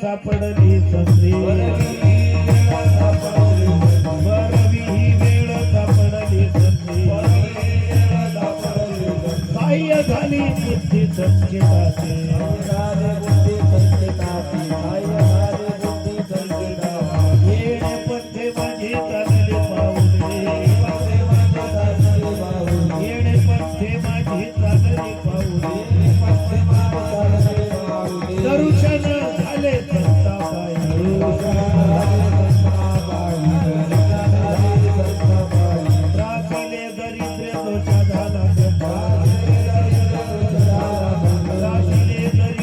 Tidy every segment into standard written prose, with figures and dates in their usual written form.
सापडली संधी बरवी ही वेळ सापडली संधी साह्य झाली बुद्धी संकेताचे येणे पंथे माझे चालले पाऊले येणे पंथे माझे चालले पाऊले दर्शन झाले राखले दरिद्र दोषा झाला राखले दरिद्र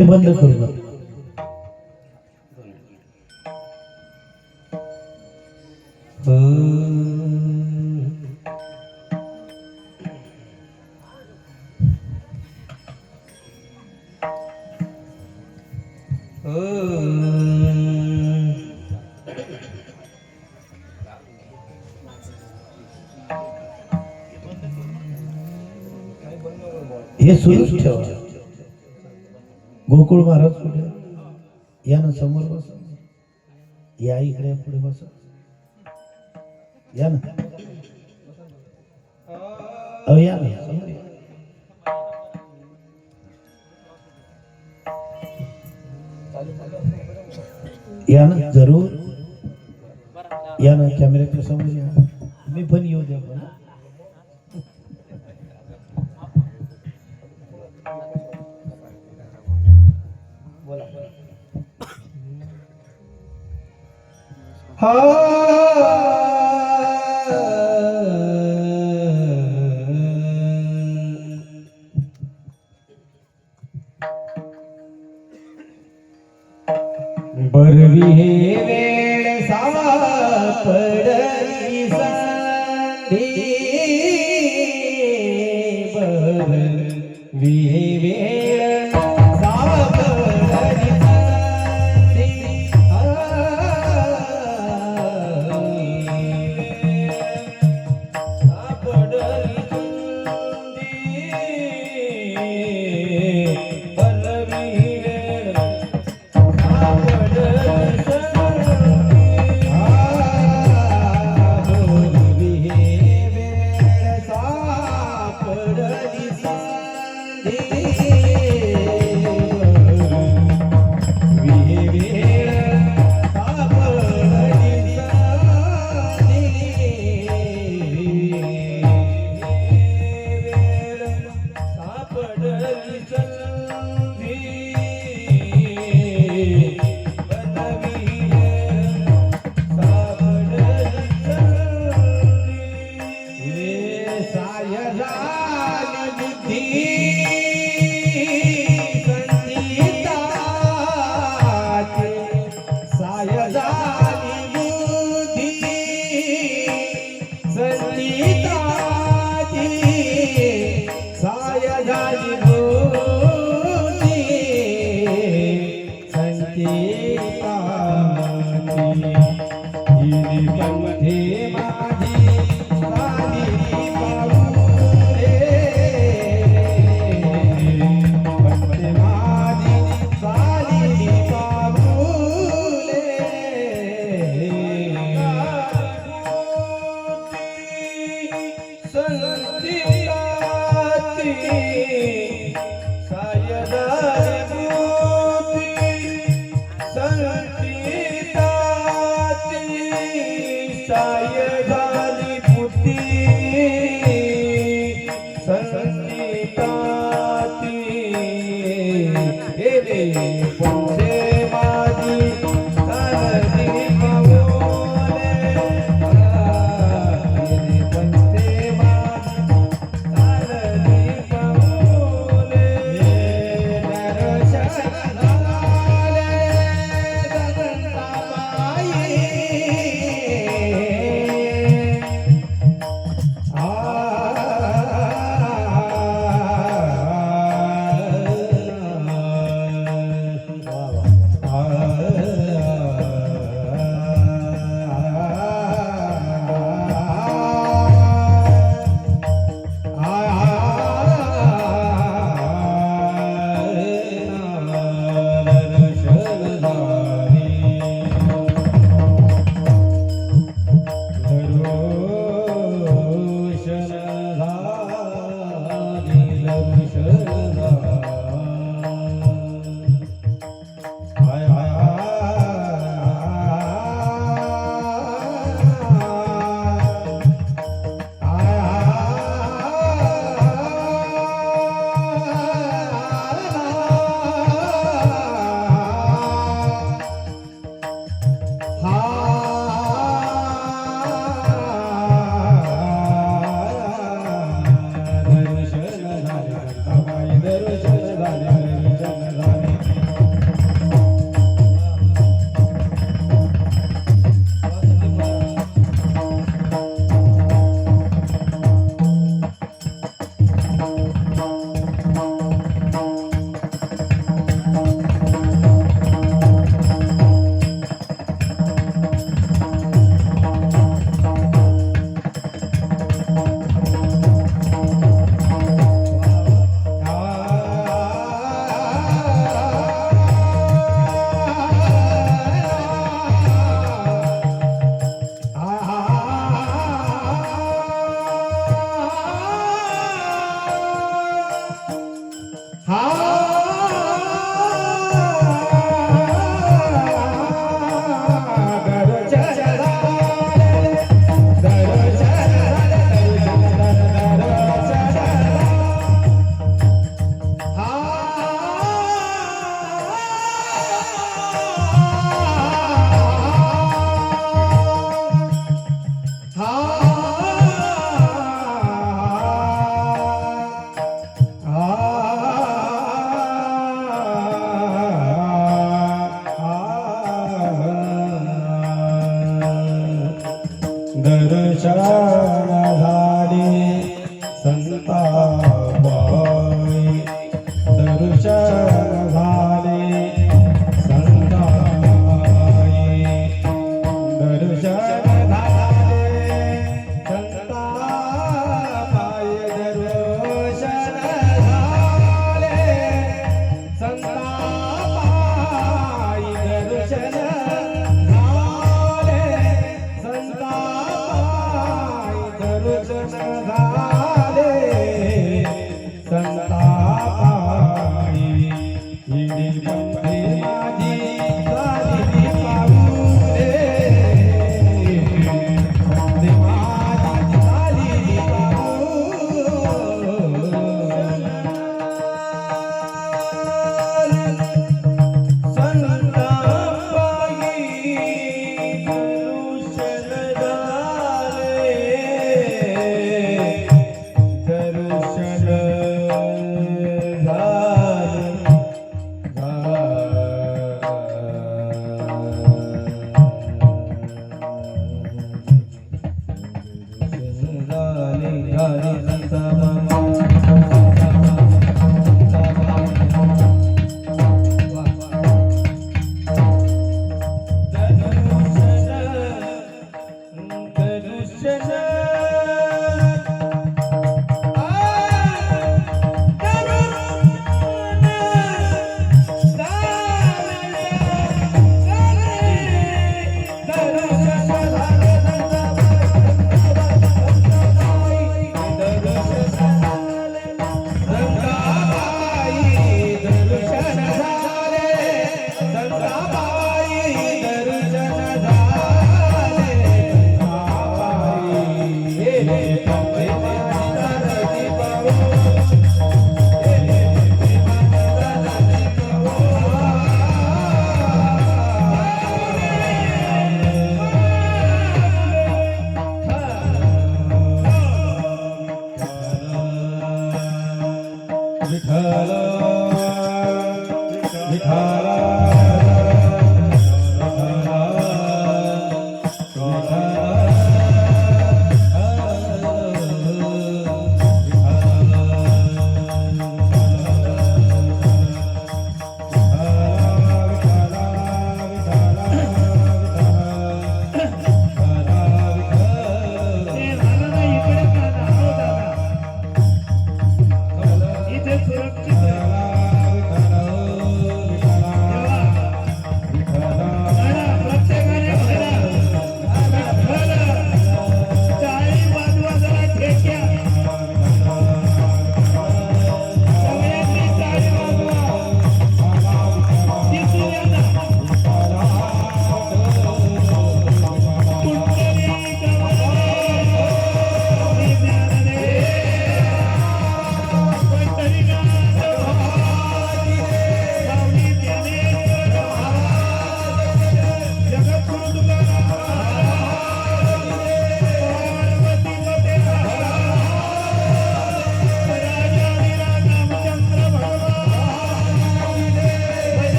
हे बंद करू नका. हे सुरूच ठेवा. गोकुळ महाराज कुठे या ना, समोर बसा. या इकडे पुढे बसा. या ना, या ना, समोर या. या ना, जरूर या ना. कॅमेऱ्याच्या समोर या. मी पण येऊ द्या. पण बरवी हे वेळ सापडली संधी, बरवी हे वेळ सापडली संधी, सापडली संधी, बरवी वेळ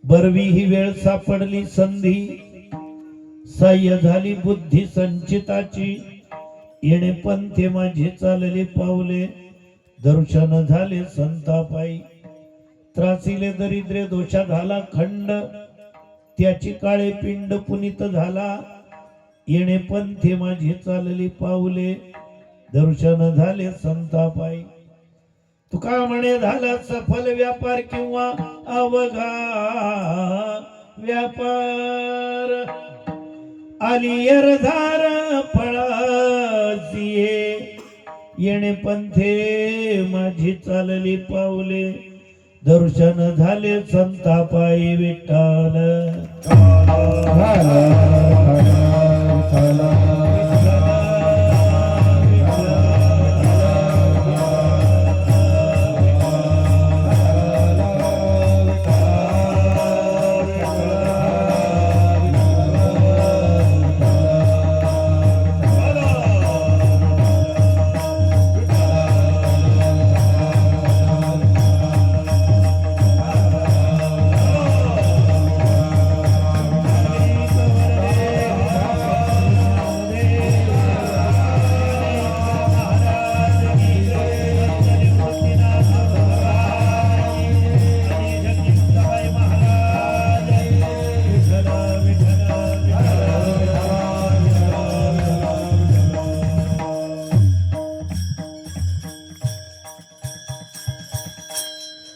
बरवी ही वेळ सापडली संधी, सह्य झाली बुद्धी संचिताची, येणे पंथे माझे चालले पावले, दर्शन झाले संतापाई, त्रासिले दरिद्रे दोषा झाला खंड, त्याची काळे पिंड पुनीत झाला, येणे पंथे माझे चालले पावले, दर्शन झाले संतापाई. तुका म्हणे झाला सफल व्यापार किंवा अवघा व्यापार, आली अर्धार फळासिये, येणे पंथे माझी चालली पावले, दर्शन झाले संतापाई विठ्ठल.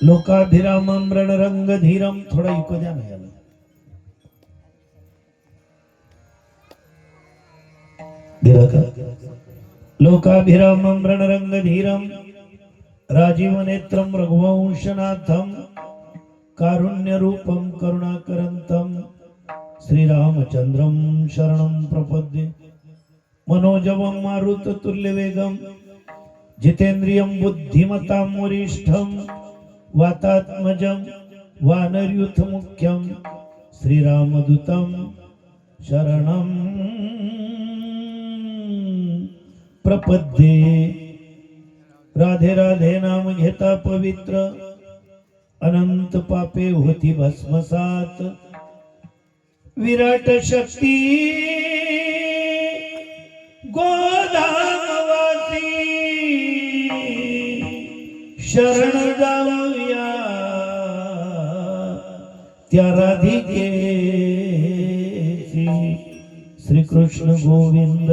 लोकाभिरामं रणरंगधीरम. थोडा इको द्या ना याला. दिला का? लोकाभिरामं रणरंगधीरम राजीवनेत्रं रघुवंशनाथं कारुण्यरूपं करुणाकरंतं श्रीरामचंद्रं शरणं प्रपद्ये. मनोजवं मारुततुल्यवेगं जितेन्द्रियं बुद्धिमतां वरिष्ठं वातात्मजं वानरयूथमुख्यं श्रीरामदूतं शरणं प्रपद्ये. राधे राधे नाम घेता पवित्र अनंत पापे होती भस्मसात. विराट शक्ती गोधामवासी शरण जाऊया त्या राधिकेची. श्री कृष्ण गोविंद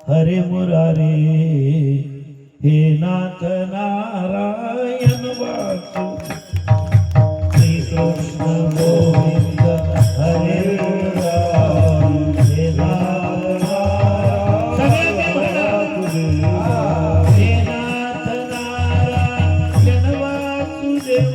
हरे मुरारे हे नाथ नारायण वासु. श्री कृष्ण गोविंद हरे मुरारे हे नाथ नारायण वासुदेव. हे नाथ नारायण वासुदेव.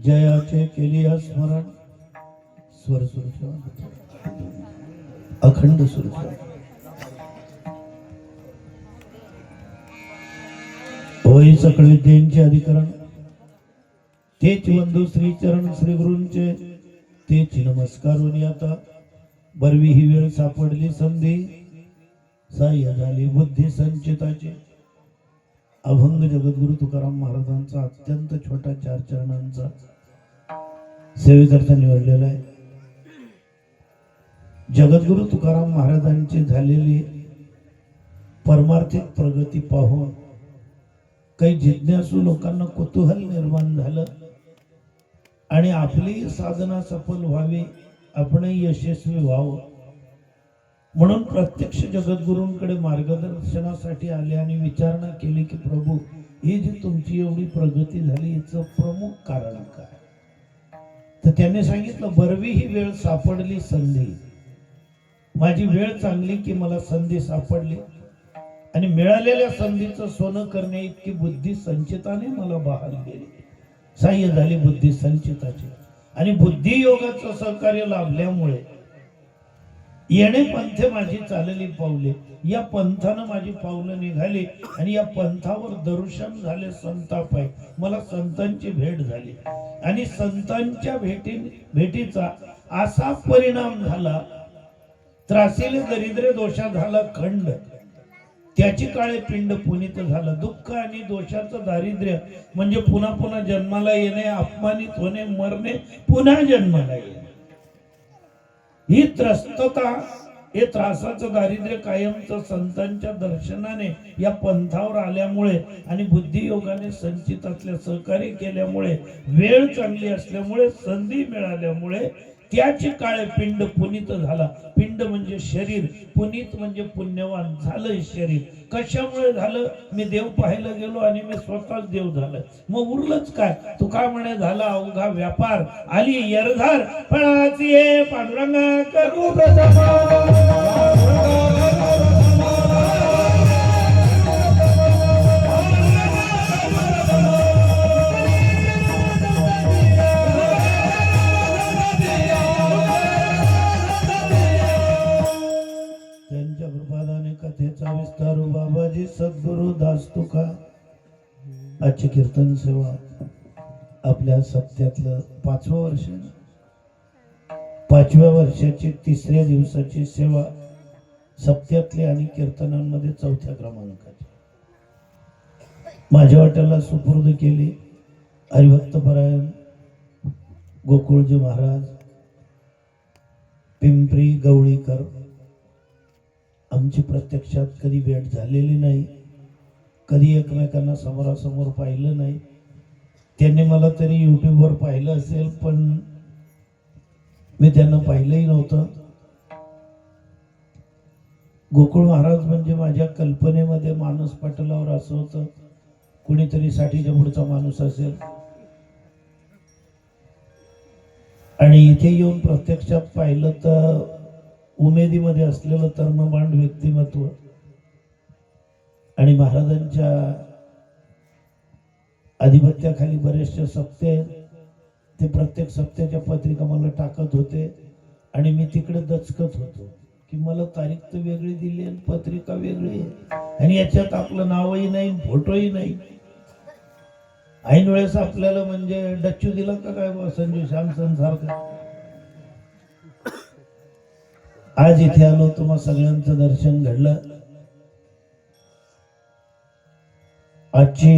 जयाचे केली स्मरण. स्वर सुरू ठेवा. अखंड सुरू ठेवा. होई सकळ विद्येचे अधिकरण तेच बंधू श्री चरण श्री गुरूंचे तेच नमस्कारोनी. आता बरवी ही वेळ सापडली संधी सहाय्य झाली बुद्धी संचिताचे. अभंग जगद्गुरु तुकाराम महाराजांचा अत्यंत छोटा 4 चरणांचा सेवेकरता निवडलेला आहे. जगद्गुरु तुकाराम महाराजांची झालेली परमार्थिक प्रगती पाहून काही जिज्ञासू लोकांना कुतूहल निर्माण झालं आणि आपली साधना सफल व्हावी, आपणही यशस्वी व्हावं म्हणून प्रत्यक्ष जगद्गुरूंकडे मार्गदर्शनासाठी आले आणि विचारणा केली की प्रभू, ही जी तुमची एवढी प्रगती झाली याचं प्रमुख कारण काय? तर त्याने सांगितलं, बरवी ही वेळ सापडली संधी. माझी वेळ चांगली की मला संधी सापडली आणि मिळालेल्या संधीचं सोनं करणे इतकी बुद्धी संचिताने मला बहाल केली. सहाय्य झाली बुद्धी संचिताची आणि बुद्धी योगाचं सहकार्य लाभल्यामुळे येणे पंथे माझी चालली पावले, या पंथानं माझी पावलं निघाली आणि या पंथावर दर्शन झाले संताप आहे. मला संतांची भेट झाली आणि संतांच्या भेटीचा असा परिणाम झाला, त्रासिले दरिद्र दोषा झाला खंड, त्याची काळे पिंड पुनीत झालं. दुःख आणि दोषाचं दारिद्र्य म्हणजे पुन्हा पुन्हा जन्माला येणे, अपमानित होणे, मरणे, पुन्हा जन्माला येणे. ही त्रस्तता, हे त्रासाचं दारिद्र्य कायमचं संतांच्या दर्शनाने या पंथावर आल्यामुळे आणि बुद्धियोगाने संचितातल्या सहकार्य केल्यामुळे, वेळ चांगली असल्यामुळे, संधी मिळाल्यामुळे त्याचे काळे पिंड पुनीत झाला. पिंड म्हणजे शरीर, पुनीत म्हणजे पुण्यवान झालं शरीर. कशामुळे झालं? मी देव पाहायला गेलो आणि मी स्वतःच देव झालं. मग उरलंच काय? तू काय म्हणे, झाला अवघा व्यापार, आली यरधार फळाची पांडुरंगा करू प्रथम कृपेचा विस्तारू बाबाजी सद्गुरु दास तुका. आजची कीर्तन सेवा आपल्या सप्त्यातलं 5वं वर्ष, 5व्या वर्षाची 3ऱ्या दिवसाची सेवा सप्त्यातली आणि कीर्तनांमध्ये 4थ्या क्रमांकाची माझ्या वाट्याला सुपूर्द केली. हरिभक्तपरायण गोकुळजी महाराज पिंपरी गवळीकर. आमची प्रत्यक्षात कधी भेट झालेली नाही, कधी एकमेकांना समोरासमोर पाहिलं नाही. त्यांनी मला तरी यूट्यूबवर पाहिलं असेल, पण मी त्यांना पाहिलंही नव्हतं. गोकुळ महाराज म्हणजे माझ्या कल्पनेमध्ये माणूस पटलावर असं होतं, कुणीतरी साठीच्या पुढचा माणूस असेल. आणि इथे येऊन प्रत्यक्षात पाहिलं तर उमेदीमध्ये असलेलं तर्ममांड व्यक्तिमत्व आणि महाराजांच्या आधिपत्याखाली बरेचसे सप्ते, ते प्रत्येक सप्त्याच्या पत्रिका मला टाकत होते आणि मी तिकडे दचकत होतो की मला तारीख तर वेगळी दिली आणि पत्रिका वेगळी आहे आणि याच्यात आपलं नावही नाही, फोटोही नाही. ऐन वेळेस आपल्याला म्हणजे डच्चू दिला का काय संजू श्यामसन सारखा. आज इथे आलो, तुम्हा सगळ्यांचं दर्शन घडलं. आजची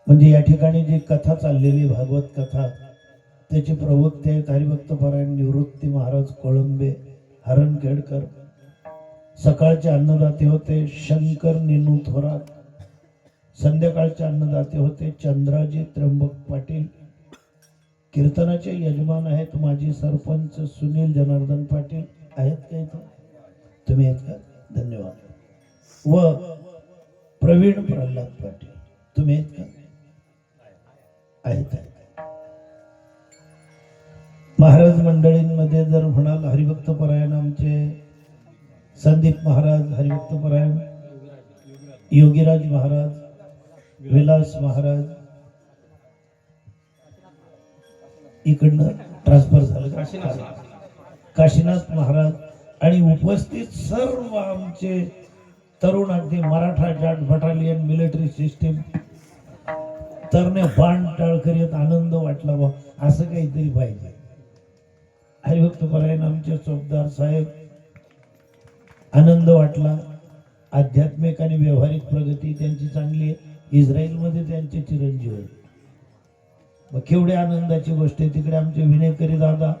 म्हणजे या ठिकाणी जी कथा चाललेली भागवत कथा, त्याचे प्रवक्ते आहेत हरिभक्तपरायण निवृत्ती महाराज कोळंबे हरणखेडकर. सकाळचे अन्नदाते होते शंकर निनू थोरात. संध्याकाळचे अन्नदाते होते चंद्राजी त्र्यंबक पाटील. कीर्तनाचे यजमान आहेत माजी सरपंच सुनील जनार्दन पाटील. आहेत का इथं? तुम्ही आहेत का? धन्यवाद. व प्रवीण प्रल्हाद पाटील. तुम्ही आहेत का? आहेत. महाराज मंडळींमध्ये जर म्हणाल हरिभक्तपरायण आमचे संदीप महाराज, हरिभक्तपरायण योगीराज महाराज, विलास महाराज, इकडनं ट्रान्सफर झालं काशीनाथ महाराज आणि उपस्थित सर्व आमचे तरुण, अगदी Maratha Jat battalion military system तरने बाण टाळकरीत आनंद वाटला बा, असं काहीतरी पाहिजे. हरिभक्तपरायण आमचे चौकदार साहेब, आनंद वाटला. आध्यात्मिक आणि व्यावहारिक प्रगती त्यांची चांगली आहे. इस्रायलमध्ये त्यांचे चिरंजीव आहेत. मग केवढी आनंदाची गोष्ट आहे. तिकडे आमचे विनयकरी दादा,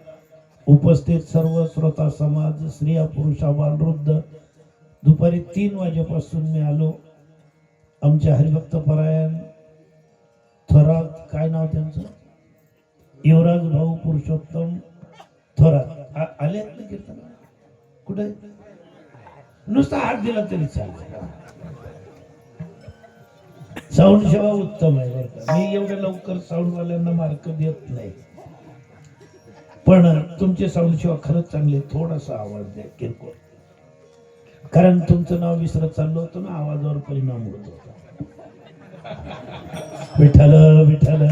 उपस्थित सर्व श्रोता समाज, स्त्रिया पुरुषा बालवृद्ध. दुपारी 3 वाजेपासून मी आलो. आमचे हरिभक्तपरायण थोरात, काय नाव त्यांचं, युवराज भाऊ पुरुषोत्तम थोरात आले ना कीर्तन. कुठे? नुसता हात दिला तरी चालेल. साऊंड सेवा उत्तम आहे बरं का. मी एवढ्या लवकर साऊंडवाल्यांना मार्क देत नाही, पण तुमचे साऊंड सेवा खरंच चांगले. थोडासा आवाज द्या किरकोळ, कारण तुमचं नाव विसरत चाललो होतं ना, आवाजावर परिणाम होत होता. विठ्ठल विठ्ठल.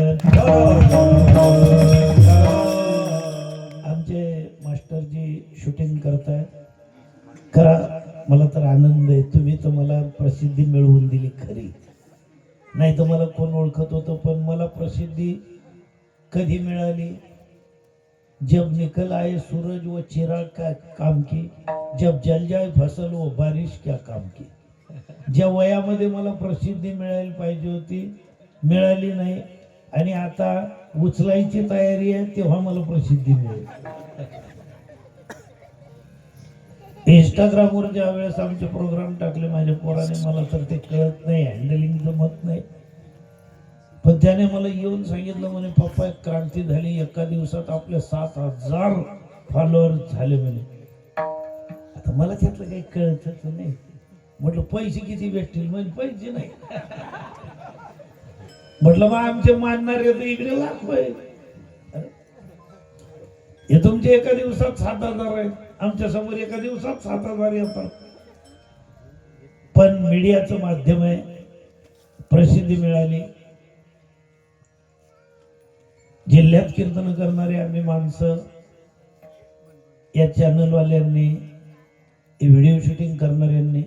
आमचे मास्टरजी शूटिंग करतायत. खरा मला तर आनंद आहे. तुम्ही तर मला प्रसिद्धी मिळवून दिली खरी, नाही तर मला कोण ओळखत होतं. पण मला प्रसिद्धी कधी मिळाली? जब निकल आए सूरज वो चिराग का काम की, जब जल जाए फसल वो बारिश क्या काम की. ज्या वयामध्ये मला प्रसिद्धी मिळायला पाहिजे होती, मिळाली नाही. आणि आता उचलायची तयारी आहे, तेव्हा मला प्रसिद्धी मिळेल. इंस्टाग्रामवर ज्या वेळेस आमचे प्रोग्राम टाकले माझ्या पोराने, मला तर ते कळत नाही, हँडलिंग जमत नाही. पण त्याने मला येऊन सांगितलं, म्हणे पप्पा एक क्रांती झाली, एका दिवसात आपले 7,000 फॉलोअर झाले म्हणे. आता मला त्यातलं काही कळतच नाही. म्हटलं पैसे किती भेटतील? म्हणजे पैसे नाही. म्हटलं बा आमचे मानणारे तर इकडे लाखो आहे. हे तुमचे एका दिवसात 7,000 आहेत, आमच्या समोर एका दिवसात 7,000 येतात. पण मीडियाचं माध्यम आहे, प्रसिद्धी मिळाली. जिल्ह्यात कीर्तन करणारे आम्ही माणसं या चॅनलवाल्यांनी व्हिडिओ शूटिंग करणाऱ्यांनी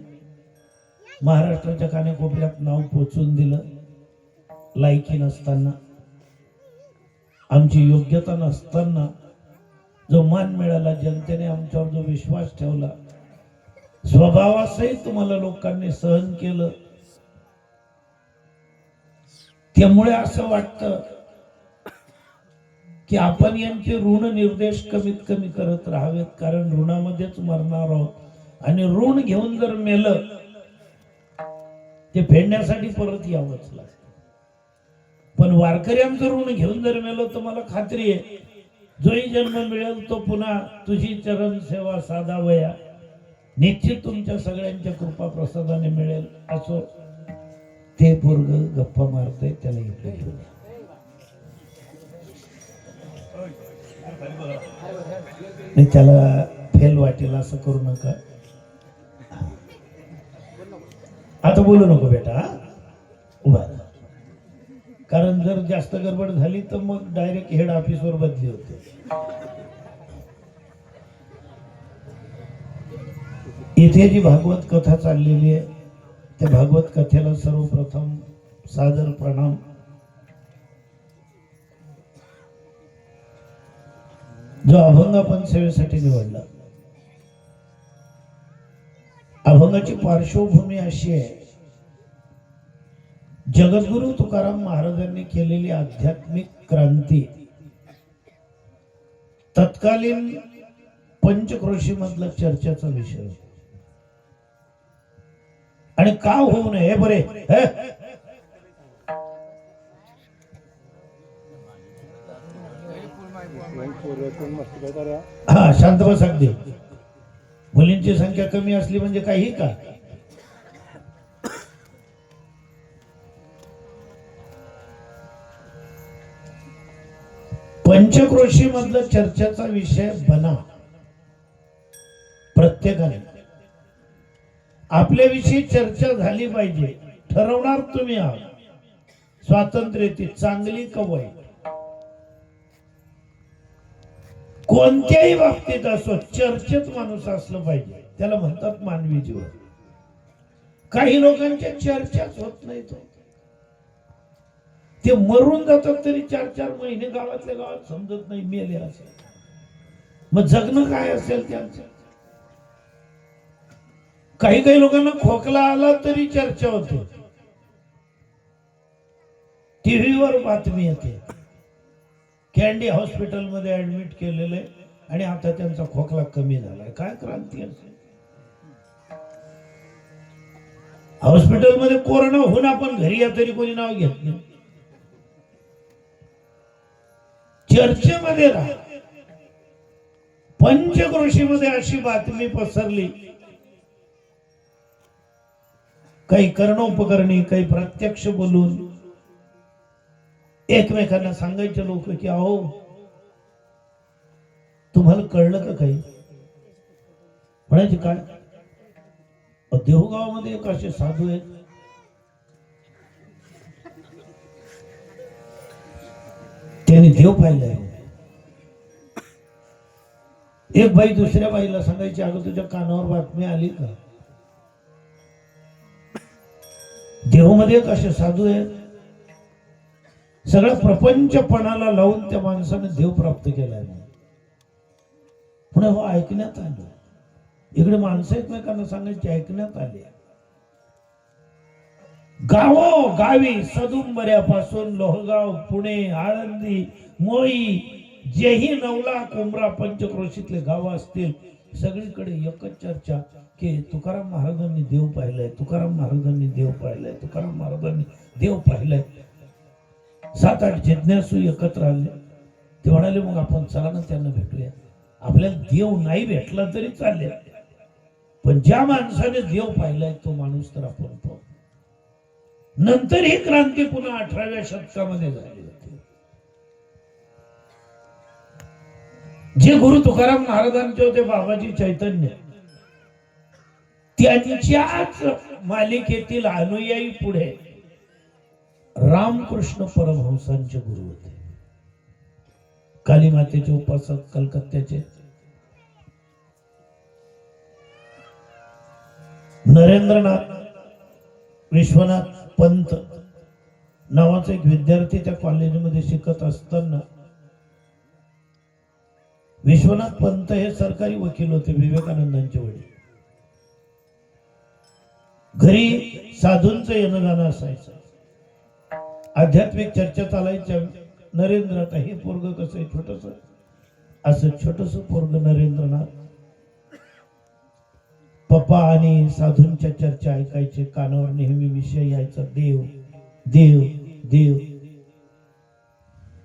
महाराष्ट्राच्या कानाकोपऱ्यात नाव पोचवून दिलं. लायकी नसताना, आमची योग्यता नसताना जो मान मिळाला, जनतेने आमच्यावर जो विश्वास ठेवला, स्वभावासही तुम्हाला लोकांनी सहन केलं, त्यामुळे असं वाटतं की आपण यांचे ऋण निर्देश कमीत कमी करत राहावेत, कारण ऋणामध्येच मरणार आहोत आणि ऋण घेऊन जर मेलं ते फेडण्यासाठी परत यावंच लागतं. पण वारकऱ्यांचं ऋण घेऊन जर मेलो तर मला खात्री आहे जोही जन्म मिळेल तो पुन्हा तुझी चरण सेवा साधावया निश्चित तुमच्या सगळ्यांच्या कृपा प्रसादाने मिळेल. असो, ते पोरग गप्पा मारतय, त्याला इकडे घेऊन या. नाही, त्याला फेल वाटेल असं करू नका. आता बोलू नको बेटा, उभा राहा. कारण जर जास्त गडबड झाली तर मग डायरेक्ट हेड ऑफिसवर बदली होते. इथे जी भागवत कथा चाललेली आहे त्या भागवत कथेला सर्वप्रथम सादर प्रणाम. जो अभंग आपण सेवेसाठी निवडला, अभंगाची पार्श्वभूमी अशी आहे, जगद्गुरु तुकाराम महाराजांनी केलेली आध्यात्मिक क्रांती तत्कालीन पंचक्रोशी मधला चर्चेचा विषय होता. आणि का होऊ नये बरे, हा शांत बस. अगदी मुलींची संख्या कमी असली म्हणजे काही का. पंचक्रोशी मधला चर्चेचा विषय बना. प्रत्येकाने आपल्याविषयी चर्चा झाली पाहिजे. ठरवणार तुम्ही आहात, स्वातंत्र्य ती चांगली का वाईट, कोणत्याही बाबतीत असो चर्चेत माणूस असलं पाहिजे. त्याला म्हणतात मानवी जीवन. काही लोकांच्या चर्चाच होत नाही, ते मरून जातात तरी 4-4 महिने गावातल्या गावात समजत नाही मेले असेल. मग जगणं काय असेल त्यांचं. काही काही लोकांना खोकला आला तरी चर्चा होते, टीव्हीवर बातमी येते, कॅन्डी हॉस्पिटलमध्ये ऍडमिट केलेले आणि आता त्यांचा खोकला कमी झालाय. काय क्रांती असेल. हॉस्पिटलमध्ये कोरोना होऊन आपण घरी या तरी कोणी नाव घेत नाही. चर्चेमध्ये राहा. पंचक्रोशीमध्ये अशी बातमी पसरली, काही कर्णोपकरणी, काही प्रत्यक्ष बोलून एकमेकांना सांगायचे लोक की अहो तुम्हाला कळलं का काही. म्हणायचे काय, देहूगावामध्ये एक असे साधू आहेत, त्यांनी देव पाहिलाय. एक बाई दुसऱ्या बाईला सांगायची अगं तुझ्या कानावर बातमी आली का, देहूमध्ये एक असे साधू आहेत. सगळं प्रपंचपणाला लावून त्या माणसाने देव प्राप्त केलाय. पुन्हा हो ऐकण्यात आलं. इकडे माणसं एकमेकांना सांगायची, ऐकण्यात आले. गावी सदुंबऱ्यापासून लोहगाव, पुणे, आळंदी, मोई, जेही 9 लाख उमरा पंचक्रोशीतले गाव असतील, सगळीकडे एकच चर्चा की तुकाराम महाराजांनी देव पाहिलाय, तुकाराम महाराजांनी देव पाहिलाय, तुकाराम महाराजांनी देव पाहिलाय. 7-8 जिज्ञासू एकत्र आले. ते म्हणाले मग आपण चला ना त्यांना भेटूया. आपल्याला देव नाही भेटला तरी चालेल, पण ज्या माणसाने देव पाहिलाय तो माणूस तर आपण पाहू. नंतर ही क्रांती पुन्हा 18व्या शतकामध्ये झाली होती. जे गुरु तुकाराम महाराजांचे होते, बाबाजी चैतन्य, त्यांच्याच मालिकेतील अनुयायी पुढे रामकृष्ण परमहंसांचे गुरु होते. काली मातेचे उपासक कलकत्त्याचे. नरेंद्रनाथ विश्वनाथ पंत नावाचा एक विद्यार्थी त्या कॉलेजमध्ये शिकत असताना, विश्वनाथ पंत हे सरकारी वकील होते, विवेकानंदांचे वडील. घरी साधूंचं येणं जाणं असायचं, आध्यात्मिक चर्चा चालायच्या. नरेंद्र, आता हे पोरग कसं आहे, छोटस असं छोटस पोरग नरेंद्रनाथ पप्पा आणि साधूंच्या चर्चा ऐकायचे, कानावर नेहमी विषय यायचा, देव देव देव.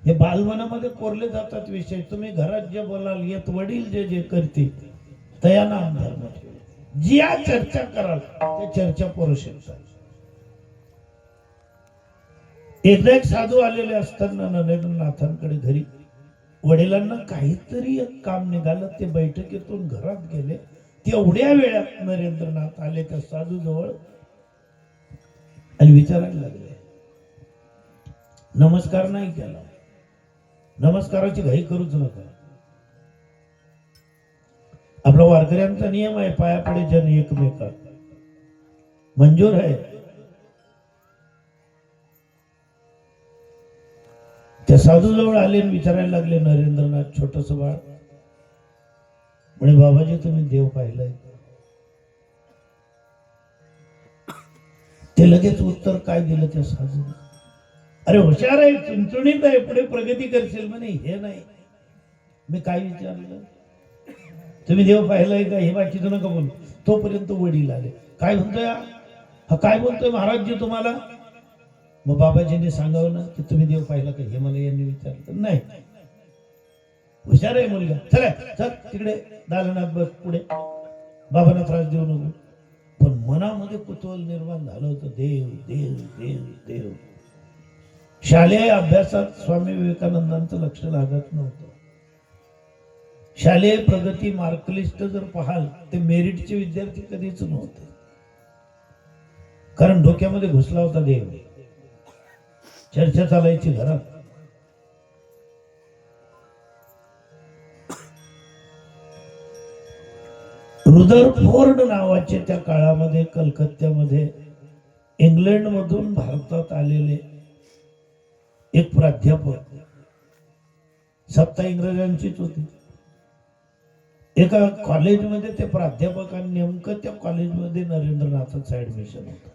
हे बालमनामध्ये कोरले जातात विषय. तुम्ही घरात जे बोलाल, येत वडील जे जे करते तया नाम धर्म ठेव, ज्या चर्चा कराल त्या चर्चा पुरुषांचा. एकदा एक साधू आलेले असताना नरेंद्रनाथांकडे घरी, वडिलांना काहीतरी एक काम निघालं, ते बैठकीतून घरात गेले. तेवढ्या वेळात नरेंद्रनाथ आले त्या साधू जवळ आणि विचारायला लागले. नमस्कार नाही केला, नमस्काराची घाई करूच नका. आपला वारकऱ्यांचा नियम आहे, पायापडे जन एकमेका, मंजूर आहे. त्या साधू जवळ आले आणि विचारायला लागले, नरेंद्रनाथ छोटस बाळ म्हणे, बाबाजी तुम्ही देव पाहिलंय? ते लगेच उत्तर काय दिलं त्या साधू, अरे हुशार आहे, चुणचुणीत आहे, पुढे प्रगती करशील म्हणे. हे नाही, मी काय विचारलं, तुम्ही देव पाहिलाय का, हे बाकीचं नका बोलू. तोपर्यंत वडील आले. काय म्हणतोय हा, काय बोलतोय महाराजजी तुम्हाला? मग बाबाजींनी सांगावं ना की तुम्ही देव पाहिला का, हे मला यांनी विचारलं. नाही, हुशार आहे मुलगा, चला चल तिकडे दालनात बस, पुढे बाबांना त्रास देऊ नको. पण मनामध्ये कुतूहल निर्माण झालं होतं, देव देव देव देव. शालेय अभ्यासात स्वामी विवेकानंदांचं लक्ष लागत नव्हतं. शालेय प्रगती मार्कलिस्ट जर पाहाल, ते मेरिटचे विद्यार्थी कधीच नव्हते, कारण डोक्यामध्ये घुसला होता देव. चर्चा चालायची घरात. रुदरफोर्ड नावाचे त्या काळामध्ये कलकत्त्यामध्ये इंग्लंड मधून भारतात आलेले एक प्राध्यापक, सत्ता इंग्रजांचीच होती. एका कॉलेजमध्ये ते प्राध्यापकांनी, नेमकं त्या कॉलेजमध्ये नरेंद्रनाथांचं ऍडमिशन होतं.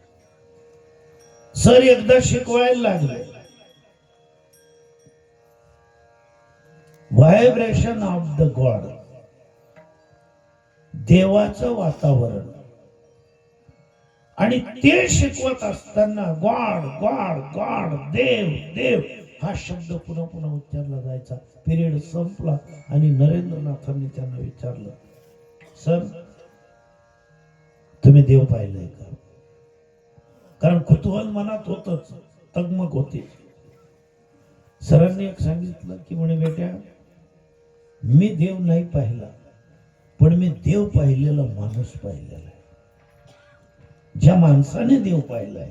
सर एकदा शिकवायला लागले, व्हायब्रेशन ऑफ द गॉड, देवाचं वातावरण. आणि ते शिकवत असताना गॉड गॉड गॉड, देव देव हा शब्द पुन्हा पुन्हा उच्चारला जायचा. पिरियड संपला आणि नरेंद्रनाथांनी त्यांना विचारलं, सर तुम्ही देव पाहिलंय का? कारण कुतूहल मनात होतच, तगमग होती. सरांनी एक सांगितलं की म्हणे, बेट्या मी देव नाही पाहिला, पण मी देव पाहिलेला माणूस पाहिलेला आहे. ज्या माणसाने देव पाहिलाय,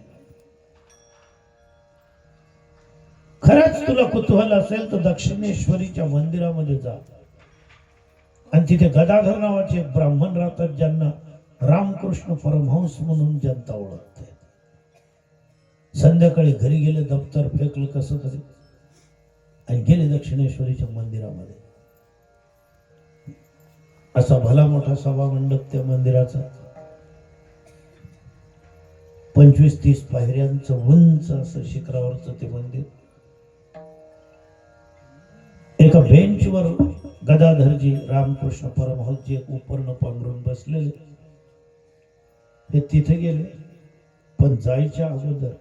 खरंच तुला कुतूहल असेल तर दक्षिणेश्वरीच्या मंदिरामध्ये जा आणि तिथे गदाधर नावाचे ब्राह्मण राहतात, ज्यांना रामकृष्ण परमहंस म्हणून जनता ओळखते. संध्याकाळी घरी गेले, दप्तर फेकलं कसं तरी आणि गेले दक्षिणेश्वरीच्या मंदिरामध्ये. असा भला मोठा सभा मंडप त्या मंदिराचा, 25-30 पायऱ्यांचं उंच असं शिखरावरचं ते मंदिर. एका बेंचवर गदाधरजी रामकृष्ण परमहंसजी एक उपर्ण पांघरून बसलेले. हे तिथे गेले, पण जायच्या अगोदर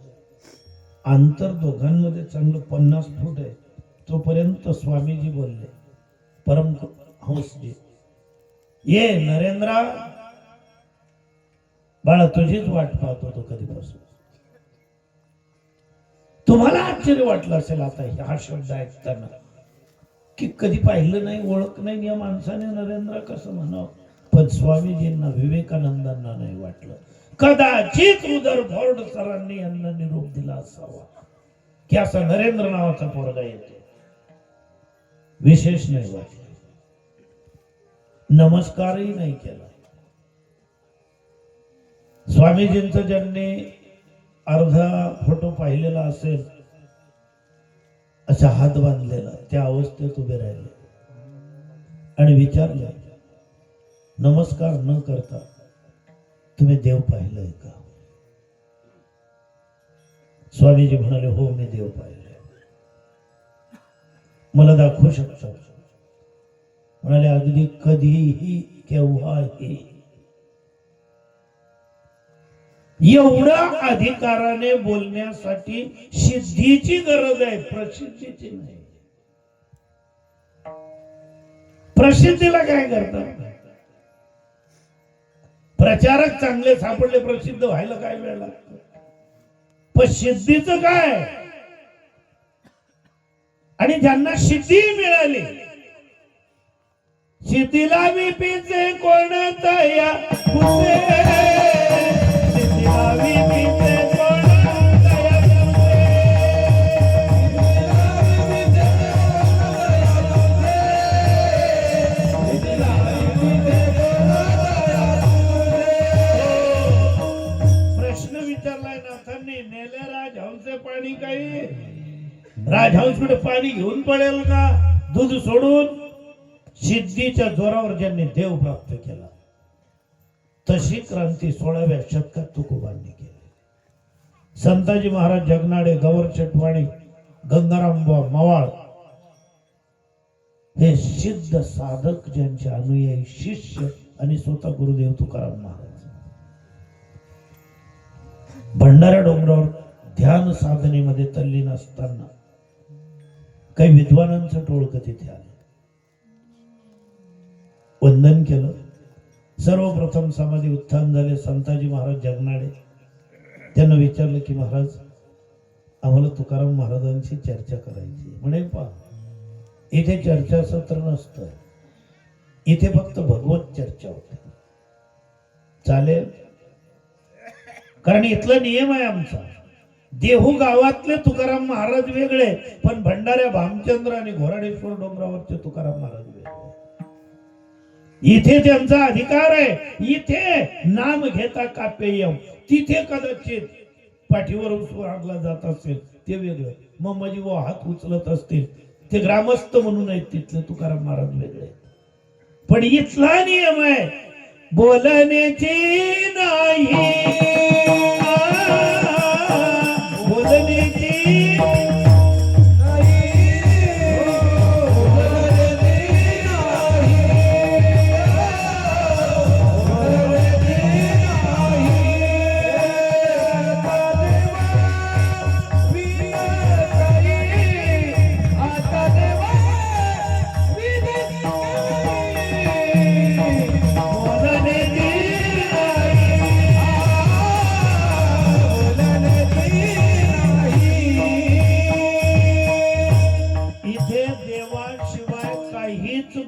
अंतर दोघांमध्ये चांगलं 50 फूट आहे. तोपर्यंत स्वामीजी बोलले, परमहंसजी, ये नरेंद्रा, बाळा तुझीच वाट पाहत होतो कधीपासून. तुम्हाला आश्चर्य वाटलं असेल आता हा शब्द ऐकताना की कधी पाहिलं नाही, ओळख नाही या माणसाने, नरेंद्र कसं म्हणावं. पण स्वामीजींना, विवेकानंदांना नाही वाटलं. कदाचित रुदरफोर्ड सरांनी यांना निरोप दिला असावा की असा नरेंद्र नावाचा पोरगा येतो. विशेष नाही वाटलं, नमस्कारही नाही केला. स्वामीजींचं ज्यांनी अर्धा फोटो पाहिलेला असेल, असा हात बांधलेला त्या अवस्थेत उभे राहिले आणि विचारले, नमस्कार न करता तुम्ही देव पाहिलंय का? स्वामीजी म्हणाले, हो मी देव पाहिलंय. मला दाखवू शकता? म्हणाले, अगदी कधीही केव्हाही. एवढा अधिकाराने बोलण्यासाठी सिद्धीची गरज आहे, प्रसिद्धीची नाही. प्रसिद्धीला काय करतात? प्रचारक चांगले सापडले, प्रसिद्ध व्हायला काय वेळ लागतो? पण सिद्धीचं काय? आणि ज्यांना सिद्धी मिळाली, सिद्धीला मी पिचे कोणतया पुसे, सिद्धीला मी पिचे कोणतया पुसे, सिद्धीला मी पिचे कोणतया पुसे. प्रश्न विचारलाय नाथांनी, नेले राजहंस पाणी काही? राजहंस कुठे पाणी घेऊन पडेल का दूध सोडून? सिद्धीच्या जोरावर ज्यांनी देव प्राप्त केला, तशी क्रांती 16व्या शतकात तुकोबांनी केली. संताजी महाराज जगनाडे, गवर चटवाणी, गंगाराम मवाळ हे सिद्ध साधक, ज्यांचे अनुयायी शिष्य आणि स्वतः गुरुदेव तुकाराम महाराज भंडारा डोंगरावर ध्यान साधनेमध्ये तल्लीन असताना काही विद्वानांचं टोळकं तिथे आलं. वंदन केलं. सर्वप्रथम समाधी उत्थान झाले. संताजी महाराज जगनाडे त्यांना विचारलं की महाराज, आम्हाला तुकाराम महाराजांची चर्चा करायची. म्हणे, पहा, इथे चर्चासत्र नसतं, इथे फक्त भगवत चर्चा होते. चालेल? कारण इथला नियम आहे आमचा. देहू गावातले तुकाराम महाराज वेगळे, पण भंडाऱ्या भामचंद्र आणि घोराडेश्वर डोंगरावरचे तुकाराम महाराज वेगळे. इथे त्यांचा अधिकार आहे. इथे नाम घेता कापेयम, तिथे कदाचित पाठीवर उसवारला जात असेल ते वेगळं. मग माझी वो हात उचलत असतील ते ग्रामस्थ म्हणून आहेत तिथले तुकाराम महाराज वेगळे. पण इथला नियम आहे बोलण्याची नाही, बोलण्याची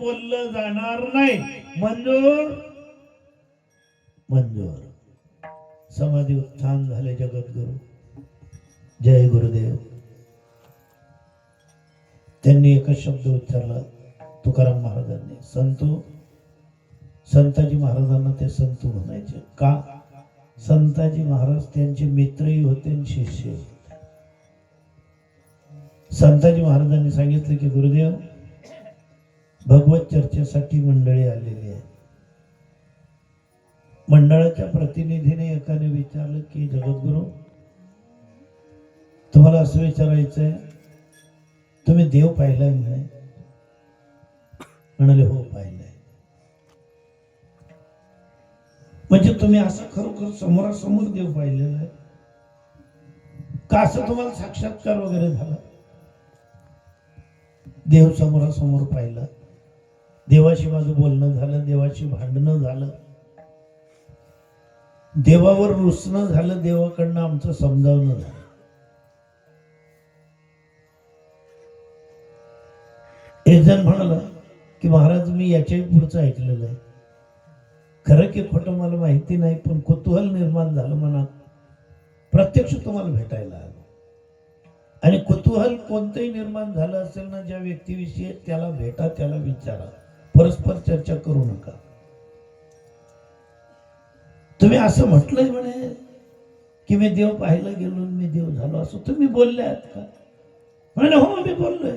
बोललं जाणार नाही. मंजूर? मंजूर. समाधी उत्थान झाले. जगद्गुरु जय गुरुदेव. त्यांनी एकच शब्द उच्चारला तुकाराम महाराजांनी, संतो. संताजी महाराजांना ते संत म्हणायचे. का? संताजी महाराज त्यांचे मित्रही होते आणि शिष्य होते. संताजी महाराजांनी सांगितलं की गुरुदेव, भगवत चर्चेसाठी मंडळी आलेली आहे. मंडळाच्या प्रतिनिधीने एकाने विचारलं की जगद्गुरु, तुम्हाला असं विचारायचंय, तुम्ही देव पाहिलाय म्हणे? म्हणाले, हो पाहिलाय. म्हणजे तुम्ही असं खरोखर समोरासमोर देव पाहिलेला आहे का? असं तुम्हाला साक्षात्कार वगैरे झाला? देव समोरासमोर पाहिला, देवाशी माझं बोलणं झालं, देवाशी भांडणं झालं, देवावर रुसणं झालं, देवाकडनं आमचं समजावणं झालं. एक जण म्हणाला की महाराज, मी याच्याही पुढचं ऐकलेलं आहे, खरं की खोटं मला माहिती नाही, पण कुतूहल निर्माण झालं मनात, प्रत्यक्ष तुम्हाला भेटायला आलो. आणि कुतूहल कोणतंही निर्माण झालं असेल ना ज्या व्यक्तीविषयी, त्याला भेटा, त्याला विचारा, परस्पर चर्चा करू नका. तुम्ही असं म्हटलंय म्हणे की मी देव पाहायला गेलो मी देव झालो, असं तुम्ही बोलले आहात का? म्हणे हो मी बोललोय,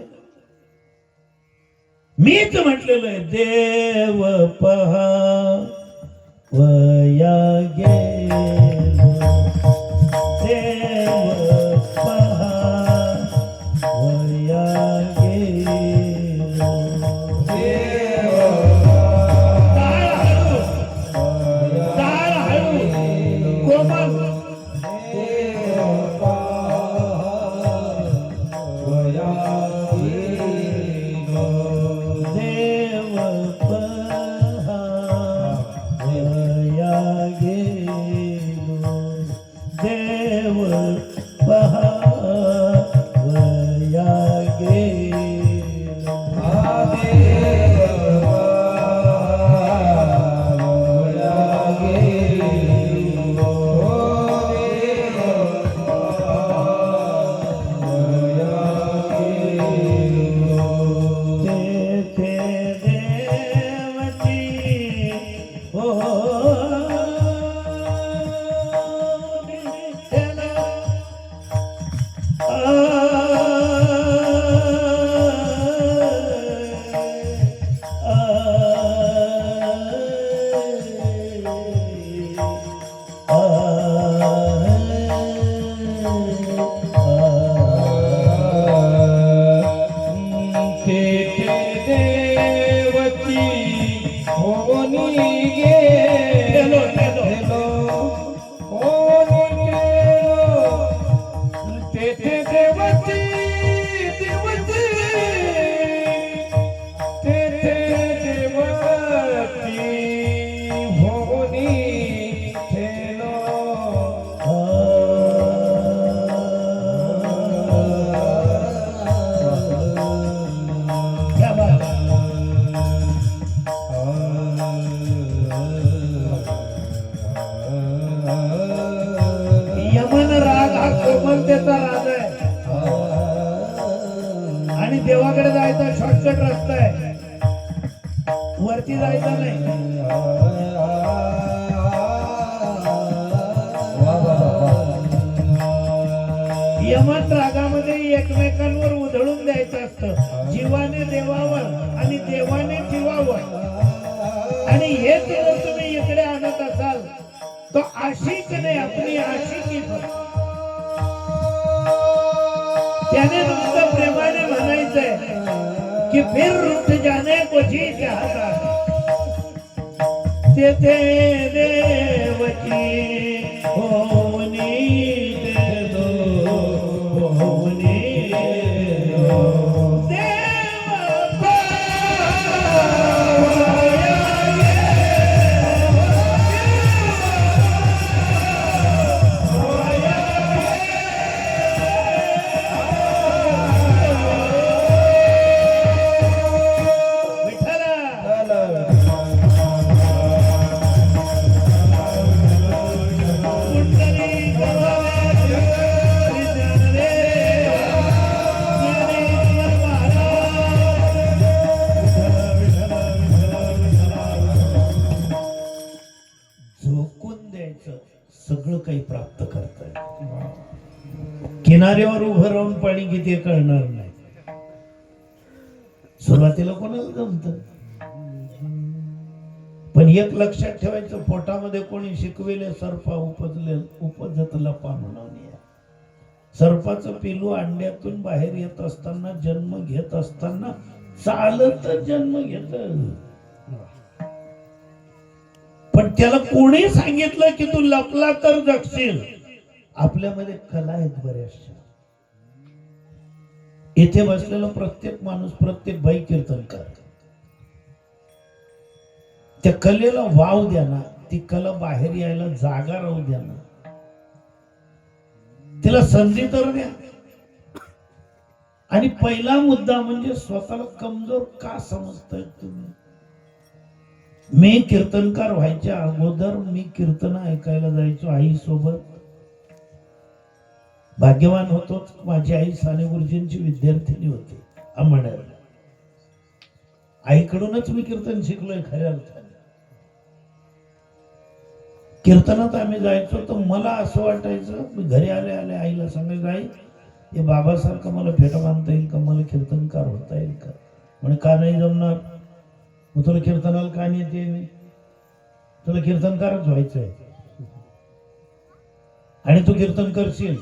मीच म्हटलेलं आहे देव पहा वया गेलो, देव पहा वया गेलो, ताळ हळू कोमल देव पहा वया गेलो, देव पहा वया गेलो, तेथे देवची हो निघेला, यमन राग हा कोमलतेचा राग आहे आणि देवाकडे जायचा शॉर्टकट रस्ता आहे, वरती जायचं नाही. यमन रागामध्ये एकमेकांवर उधळून द्यायचं असतं, जीवाने देवावर आणि देवाने जीवावर. आणि हे जर तुम्ही इकडे आणत असाल तो आशिक नाही, आपली आशिकी. त्याने नुसतं प्रेमाने म्हणायचंय की फिर रुठ जाने को जी चाहता, तेथे देवची होनी दे दो, होनी दे दो, देव सगळं काही प्राप्त करता येईल. किनाऱ्यावर उभं राहून पाणी किती कळणार नाही. सुरुवातीला कोणाला जमत, पण एक लक्षात ठेवायचं, पोटामध्ये कोणी शिकविले सर्पा उपजतला पाणून. सर्पाचं पिलू अंड्यातून बाहेर येत असताना, जन्म घेत असताना चालत जन्म घेत, पण त्याला कोणी सांगितलं की तू लपला तर जगशील. आपल्यामध्ये कला आहेत बऱ्याचशा. इथे बसलेला प्रत्येक माणूस, प्रत्येक बाई कीर्तनकार. त्या कलेला वाव द्या ना, ती कला बाहेर यायला जागा राहू द्या ना, तिला संधी तर द्या. आणि पहिला मुद्दा म्हणजे स्वतःला कमजोर का समजताय तुम्ही? मी कीर्तनकार व्हायच्या अगोदर मी कीर्तन ऐकायला जायचो आई सोबत. भाग्यवान होतो, माझी आई साने गुरुजींची विद्यार्थिनी होती अंमळनेर. आईकडूनच मी कीर्तन शिकलोय खऱ्या अर्थाने. कीर्तनात आम्ही जायचो तर मला असं वाटायचं, मी घरी आले आले आईला सांगायचं, आई हे बाबासारखं मला फेटा बांधता येईल का, मला कीर्तनकार होता येईल का? म्हणे का नाही जमणार? मग तुला कीर्तनाला का नाही येते? मी तुला कीर्तनकारच व्हायचंय आणि तू कीर्तन करशील.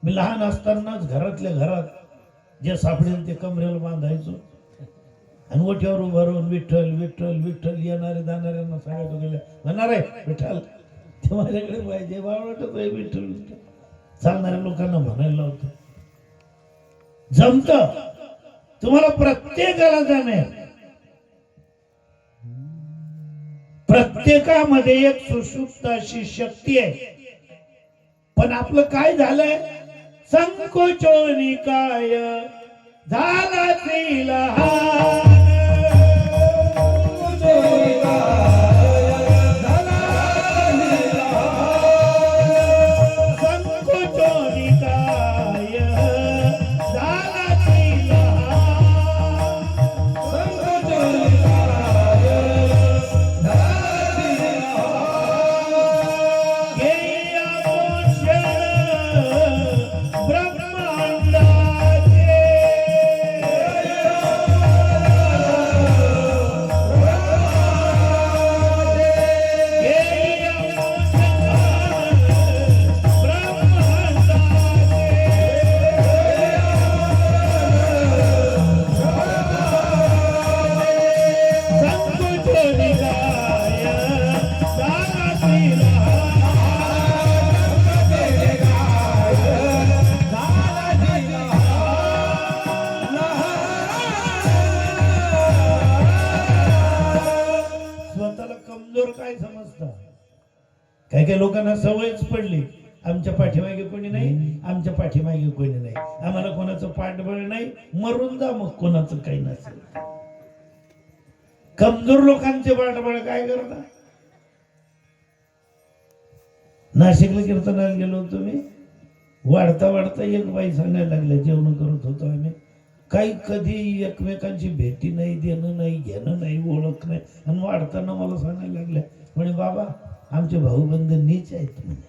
मी लहान असतानाच घरातल्या घरात जे सापडेल ते कमरेला बांधायचो आणि ओठ्यावर उभं राहून विठ्ठल विठ्ठल विठ्ठल, येणारे जाणाऱ्यांना सांगायचो, गेल्या म्हणणार आहे विठ्ठल, ते माझ्याकडे पाहिजे, वाटत आहे विठ्ठल विठ्ठल. चालणाऱ्या लोकांना म्हणायला लावतो. जमत तुम्हाला, प्रत्येकाला जाणे, प्रत्येकामध्ये एक सुषुप्त अशी शक्ती आहे. पण आपलं काय झालंय, संकोचोनी काय झाला काही काही लोकांना सवयच पडली, आमच्या पाठीमागे कोणी नाही, आमच्या पाठीमागे कोणी नाही, आम्हाला कोणाचं पाठबळ नाही, मरून जा मग, कोणाचं काही नसेल. कमजोर लोकांचे पाठबळ काय करता? नाशिकला कीर्तनाला गेलो होतो मी, वाढता वाढता एक बाई सांगायला लागल्या, जेवण करत होतो आम्ही, काही कधी एकमेकांची भेटी नाही, देणं नाही, घेणं नाही, ओळख नाही, आणि वाढताना मला सांगायला लागल्या, म्हणे बाबा आमचे भाऊबंद नीच आहेत म्हणे.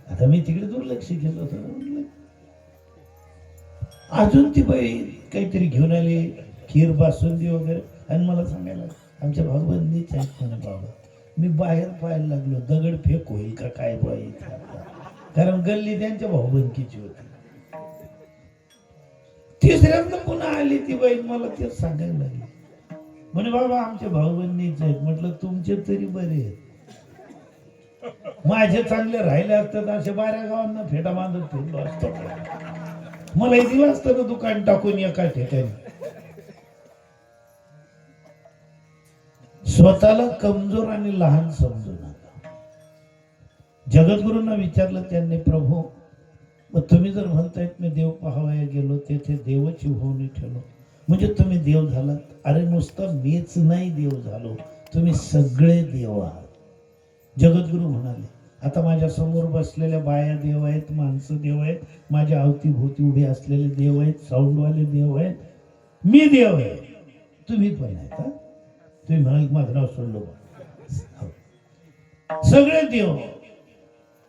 आता मी तिकडे दुर्लक्ष केलं होतं. अजून ती बाई काहीतरी घेऊन आली, खीर बासुंदी वगैरे, आणि मला सांगायला आमच्या भाऊबंद नीच आहेत म्हणे. बाबा मी बाहेर पाहायला लागलो, दगड फेक होईल का काय बाई, कारण गल्ली त्यांच्या भाऊबंदकीची होती. तिसऱ्यांदा पुन्हा आली ती बाई, मला तेच सांगायला लागली, म्हणे बाबा आमचे भाऊबंदीच आहेत. म्हटलं तुमचे तरी बरे आहेत, माझे चांगले राहिले असतात असे 12 गावांना फेटा बांधत फिरलो असतो, मला दिलं असतं ना दुकान टाकून एका ठिकाणी. स्वतःला कमजोर आणि लहान समजू नका. जगद्गुरूंना विचारलं त्यांनी, प्रभू मग तुम्ही जर म्हणतायत मी देव पाहावया गेलो, तेथे देवाची होऊन ठेवलो, म्हणजे तुम्ही देव झालात? अरे नुसतं मीच नाही देव झालो, तुम्ही सगळे देव आहात. जगद्गुरु म्हणाले, आता माझ्या समोर बसलेल्या बाया देव आहेत, माणसं देव आहेत, माझ्या अवतीभोवती उभे असलेले देव आहेत, साऊंडवाले देव आहेत, मी देव आहे, तुम्ही पण आहेत. तुम्ही म्हणाल माझं नाव सोडलो, सगळे देव.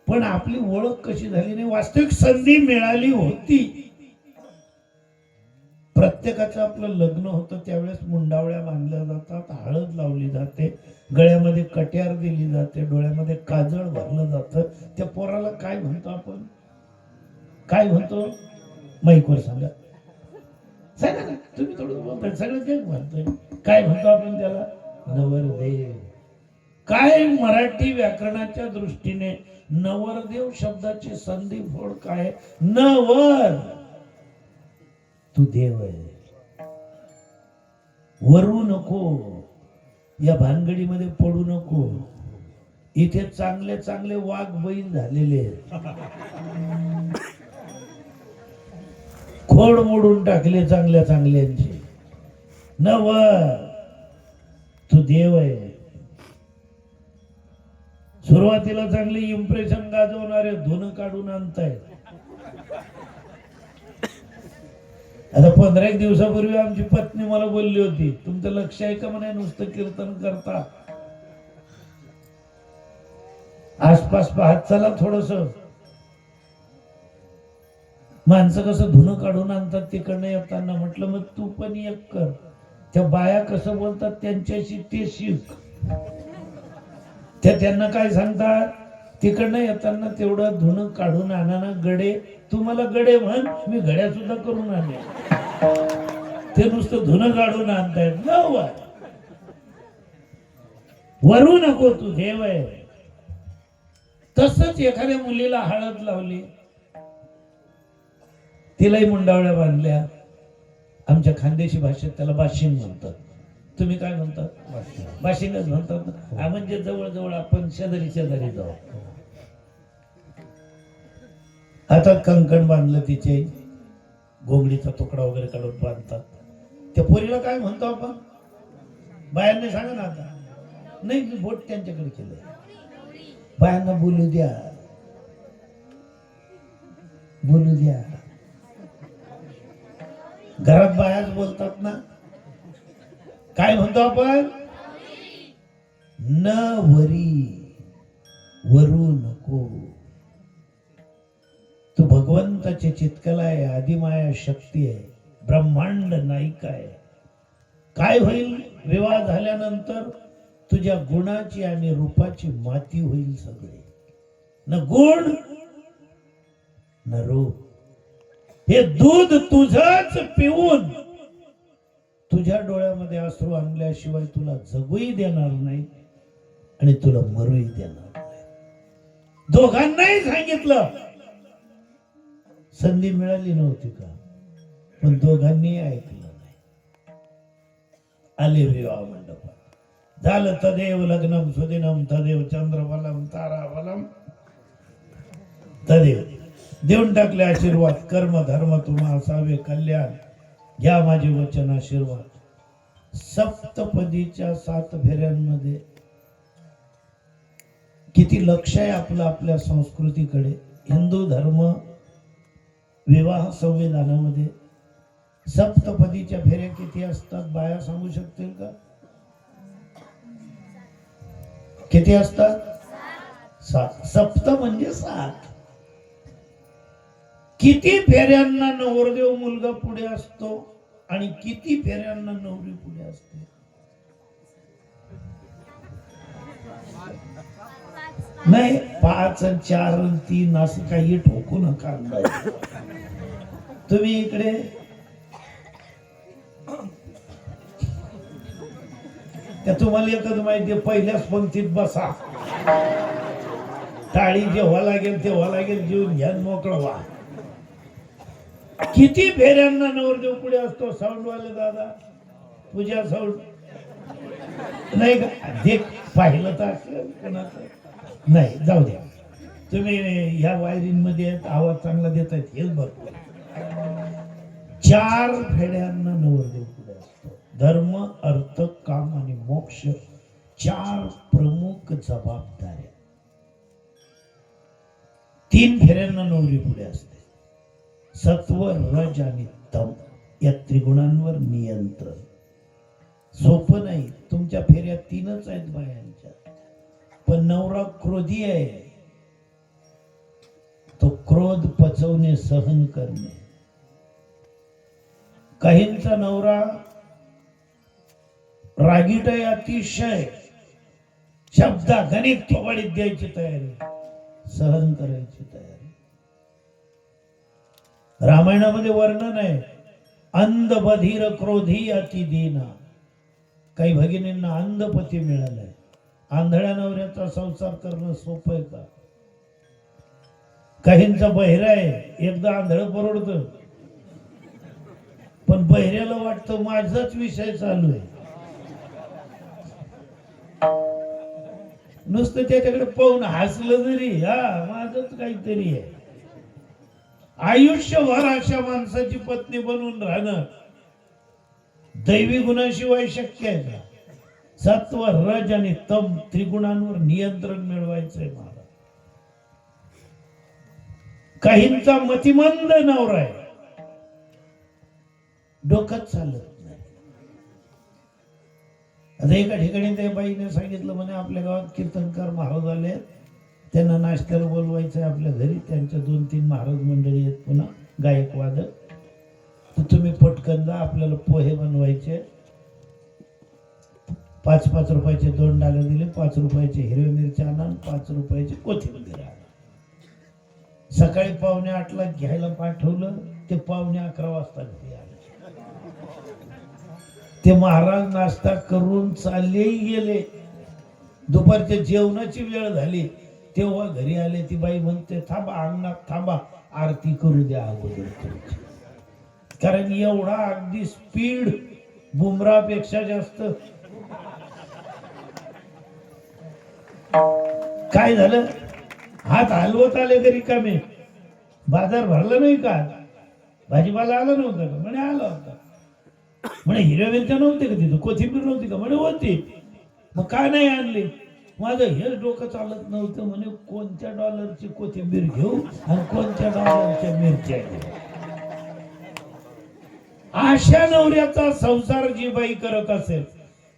पण आपली ओळख कशी झाली नाही, वास्तविक संधी मिळाली होती. प्रत्येकाचं आपलं लग्न होतं त्यावेळेस मुंडावळ्या बांधल्या जातात, हळद लावली जाते, गळ्यामध्ये कट्यार दिली जाते, डोळ्यामध्ये काजळ भरलं जातं. त्या पोराला काय म्हणतो आपण, काय म्हणतो, माईकवर सांगा, सांगा ना, तुम्ही थोडं बोलताय, सगळं जग म्हणतोय, काय म्हणतो आपण त्याला, नवरदेव. काय मराठी व्याकरणाच्या दृष्टीने नवरदेव शब्दाची संधी फोड काय, नवर, तू देव आहे, वरू नको, या भानगडीमध्ये पडू नको. इथे चांगले चांगले वाघ बैल झालेले, खोड मोडून टाकले चांगल्या चांगल्यांची. नवर, तू देव आहे. सुरुवातीला चांगली इम्प्रेशन गाजवणारे धुन काढून आणतायत. आता 15 दिवसापूर्वी आमची पत्नी मला बोलली होती, तुमचं लक्ष आहे का म्हणे नुसतं कीर्तन करता, आसपास पाहत चला थोडस. माणसं कसं धुणं काढून आणतात तिकडनं येताना. म्हटलं मग तू पण एक कर. त्या बाया कसं बोलतात त्यांच्याशी ते शिक. त्यांना काय सांगतात, तिकडनं येताना तेवढं धुणं काढून आणा ना गडे. तू मला गडे म्हण, मी घड्या सुद्धा करून आणले. ते नुसतं धुणं काढून आणतायत ना. वरू नको, तू देव आहे. तसंच एखाद्या मुलीला हळद लावली, तिलाही मुंडावळ्या बांधल्या. आमच्या खानदेशी भाषेत त्याला बाशिंग म्हणतात. तुम्ही काय म्हणतात? बाशिंगच म्हणतात ना. म्हणजे जवळ जवळ आपण शेजारी शेजारी जाऊ. आता कंकण बांधलं, तिचे गोंगडीचा तुकडा वगैरे काढून बांधतात. त्या पोरीला काय म्हणतो आपण? बायांनी सांगा ना. आता नाही, मी बोट त्यांच्याकडे केलं. बायांना बोलू द्या, बोलू द्या. घरात बायाच बोलतात ना. काय म्हणतो आपण? न वरी, वरू नको. तू भगवंताची चितकला आहे, आदिमाया शक्ती आहे, ब्रह्मांड नायिका आहे. काय होईल विवाह झाल्यानंतर? तुझ्या गुणाची आणि रूपाची माती होईल सगळे. न गुण न रूप. हे दूध तुझंच पिऊन तुझ्या डोळ्यामध्ये अश्रू आणल्याशिवाय तुला जगूही देणार नाही आणि तुला मरूही देणार नाही. दोघांनाही सांगितलं. संधी मिळाली नव्हती का? पण दोघांनी ऐकलं नाही. आले विवाह मंडपात. झालं. तदेव लग्नम सुदिनम तदेव चंद्रबलम ताराबलम तदेव. देऊन टाकले आशीर्वाद. कर्म धर्म तुम्हा असावे कल्याण. घ्या माझे वचन आशीर्वाद. सप्तपदीच्या 7 फेऱ्यांमध्ये किती लक्ष आहे आपलं आपल्या संस्कृतीकडे. हिंदू धर्म विवाह संविधानामध्ये सप्तपदीच्या फेऱ्या किती असतात? बाया सांगू शकतील का? किती असतात? 7. सप्त म्हणजे 7. किती फेऱ्यांना नवरदेव मुलगा पुढे असतो आणि किती फेऱ्यांना नवरी पुढे असते? नाही, 5 आणि 4 आणि 3 असं काही ठोकू नका. तुम्ही इकडे त्या तुम्हाला एकच माहिती, पहिल्याच पंक्तीत बसा. टाळी जेव्हा लागेल तेव्हा लागेल, जीवन घ्या, मोकळा व्हा. किती फेऱ्यांना नवरदेव पुढे असतो? साऊंडवाले दादा, पूजा साऊंड नाही का? देख पाहिलं तर असेल कोणाचं? नाही, जाऊ द्या. तुम्ही ह्या वायरिंग मध्ये आवाज चांगला देतायत हेच भरपूर. 4 फेऱ्यांना नवरदेव पुढे असतो. धर्म, अर्थ, काम आणि मोक्ष 4 प्रमुख जबाबदाऱ्या. 3 फेऱ्यांना नवरी पुढे असते. सत्व, रज आणि तम या त्रिगुणांवर नियंत्रण. सोपं नाही. तुमच्या फेऱ्या 3च आहेत बायांच्या. पण नवरा क्रोधी आहे. तो क्रोध पचवणे, सहन करणे. काहींचा नवरा रागीट आहे अतिशय. शब्दा गणित थोबाडीत द्यायची तयारी, सहन करायची तयारी. रामायणामध्ये वर्णन आहे, अंध बधीर क्रोधी अति दीना. काही भगिनींना अंधपती मिळालाय. आंधळ्या नवऱ्याचा संसार करणं सोपं आहे का? काहींचा बहिरा आहे, एकदा आंधळ परवडतं. पण बहिऱ्याला वाटतं माझाच विषय चालू आहे. नुसतं त्याच्याकडे पाहून हसलं जरी, हा माझच काहीतरी आहे. आयुष्यभर अशा माणसाची पत्नी बनून राहणं दैवी गुणाशिवाय शक्य आहे का? सत्व, रज आणि तम त्रिगुणांवर नियंत्रण मिळवायचंय मला. काहींचा मतिमंद नवरा आहे, डोकंच चालत नाही. आता एका ठिकाणी त्या बाईने सांगितलं, म्हणे आपल्या गावात कीर्तनकार महाराज आले, त्यांना नाश्त्याला बोलवायचं आहे आपल्या घरी. त्यांच्या 2-3 महाराज मंडळी आहेत पुन्हा गायक वादक. तर तुम्ही पटकन जा, आपल्याला पोहे बनवायचे. 5-5 रुपयाचे 2 डाले दिले, 5 रुपयाचे हिरव्या मिरच्या आणा, 5 रुपयाचे कोथिंबीर आणा. सकाळी 7:45ला घ्यायला पाठवलं, ते 11:15 वाजता घरी आले. ते महाराज नाश्ता करून चाललेही गेले. दुपारच्या जेवणाची वेळ झाली तेव्हा घरी आले. ती बाई म्हणते, थांबा अंगणात थांबा, आरती करू द्या अगोदर. कारण एवढा अगदी स्पीड बुमरापेक्षा जास्त. काय झालं, हात हलवत आले तरी कमी. बाजार भरला नाही का, भाजीपाला आला नव्हता का? म्हणे आला होता. म्हणे हिरव्या मिरच्या नव्हते का तिथं, कोथिंबीर नव्हती का? म्हणे होती. मग काय नाही आणली? माझं हेच डोकं चालत नव्हतं. म्हणे कोणत्या डॉलरची कोथिंबीर घेऊ आणि कोणत्या डॉलरच्या मिरच्या घेऊ. अशा नवऱ्याचा संसार जी बाई करत असेल,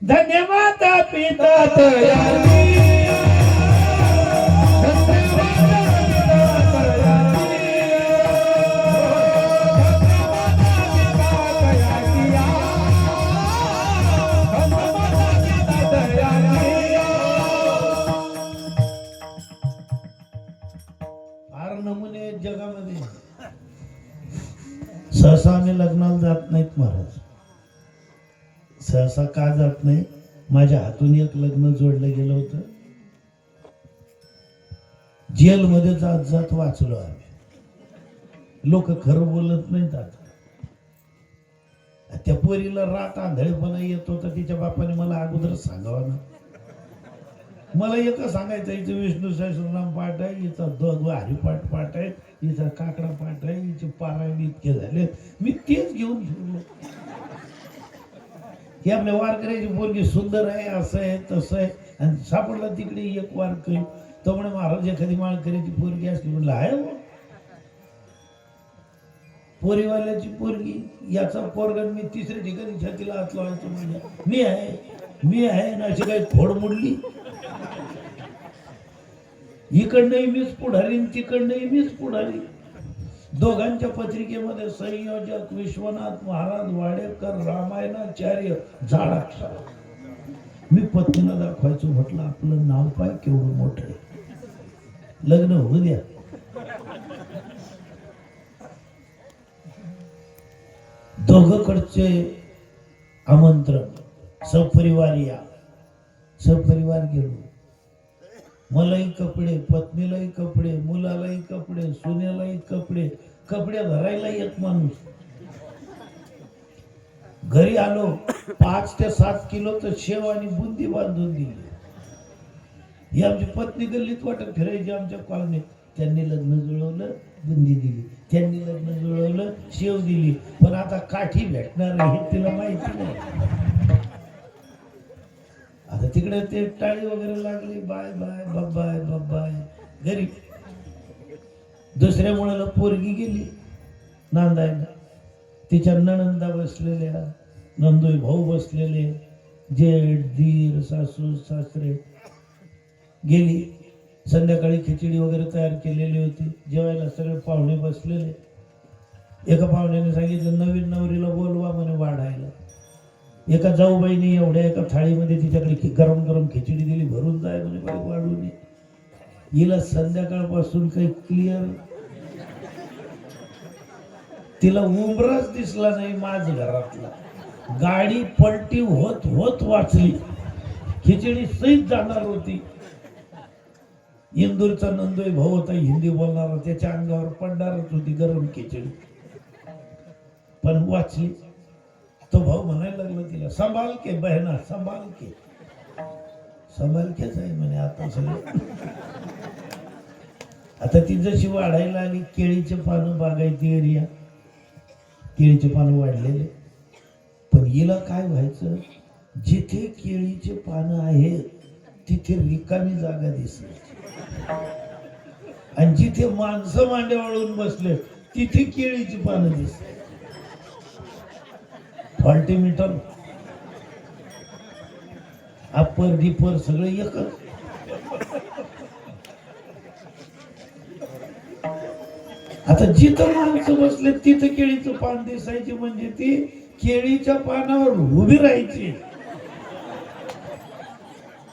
धन्यवाद पिता नमुने जगामध्ये. सहसा आम्ही लग्नाला जात नाहीत महाराज. सहसा का जात नाही? माझ्या हातून एक लग्न जोडलं गेलं होतं. जेलमध्ये जात जात वाचलो आम्ही. लोक खरं बोलत नाहीत. आता त्या पोरीला रात आंधळेपणा येत होता. तिच्या बापाने मला अगोदर सांगावा ना. मला एकच सांगायचं, हिचं विष्णू सहस्रनाम पाठ आहे, हिचा हरिपाठ पाठ आहे, हिचा काकडा पाठ आहे, हिचे पारायण इतके झाले. मी तेच घेऊन फिरलो की आपल्या वारकऱ्याची पोरगी सुंदर आहे, असं आहे तसं आहे. आणि सापडला तिकडे एक वारकरी. तो म्हणे महाराज एखादी माळकऱ्याची पोरगी असली. म्हटलं आहे हो. पोरीवाल्याची पोरगी, याचा पोरगा. मी 3ऱ्या ठिकाणी छातीला हात लावायचो. म्हणजे मी आहे ना, अशी काही खोड मोडली. इकडनंही मीच पुढारी, तिकडनंही मीच पुढारी. दोघांच्या पत्रिकेमध्ये संयोजक विश्वनाथ महाराज वाडेकर, रामायणाचार्य, झाडाक्षर. मी पत्नीला दाखवायचो. म्हटलं आपलं नाव पाय केवढं मोठं आहे, लग्न होऊ द्या. दोघकडचे आमंत्रण. सपरिवार या. सपरिवार गेलो. मलाही कपडे, पत्नीलाही कपडे, मुलालाही कपडे, सुनेलाही कपडे. कपडे धरायला एक माणूस. घरी आलो. 5 ते 7 किलो तर शेव आणि बुंदी बांधून दिली. ही आमची पत्नी गल्लीत वाटत फिरायची आमच्या कॉलनीत. त्यांनी लग्न जुळवलं, बुंदी दिली. त्यांनी लग्न जुळवलं, शेव दिली. पण आता काठी भेटणार हे तिला माहिती नाही. आता तिकडे ते टाळी वगैरे लागली. बाय बाय बाय बाय घरी. दुसऱ्या मुलाला पोरगी गेली नांदायला. तिच्या नणंदा बसलेल्या, नंदोई भाऊ बसलेले, जेठ दीर सासू सासरे. गेली. संध्याकाळी खिचडी वगैरे तयार केलेली होती. जेवायला सगळे पाहुणे बसलेले. एका पाहुण्याने सांगितलं नवीन नवरीला बोलवा म्हणे वाढायला. एका जाऊबाईने एवढ्या एका थाळीमध्ये तिच्याकडे गरम गरम खिचडी दिली. भरून जाय म्हणे बाई वाढून. हिला संध्याकाळपासून काही क्लिअर, तिला उंबराच दिसला नाही माझ घरातला. गाडी पलटी होत होत वाचली. खिचडी सहित जाणार होती. इंदूरचा नंदोई भाऊ होता, हिंदी बोलणारा. त्याच्या अंगावर पडणारच होती गरम खिचडी, पण वाचली. तो भाऊ म्हणायला लागला तिला, संभाल के बहना संभाल के. संभाल केच आहे म्हणे आता सगळं. आता ती जशी वाढायला आली, केळीचे पानं बागायती एरिया, केळीचे पानं वाढलेले. पण हिला काय व्हायचं, जिथे केळीचे पानं आहेत तिथे रिकामी जागा दिसली. आणि जिथे माणसं मांड्या वाळून बसले तिथे केळीची पानं दिसली. फॉल्टीमीटर, अप्पर डिपर सगळं एकच. आता जिथं माणसं बसले तिथं केळीचं पान दिसायची म्हणजे ती केळीच्या पानावर उभी राहायची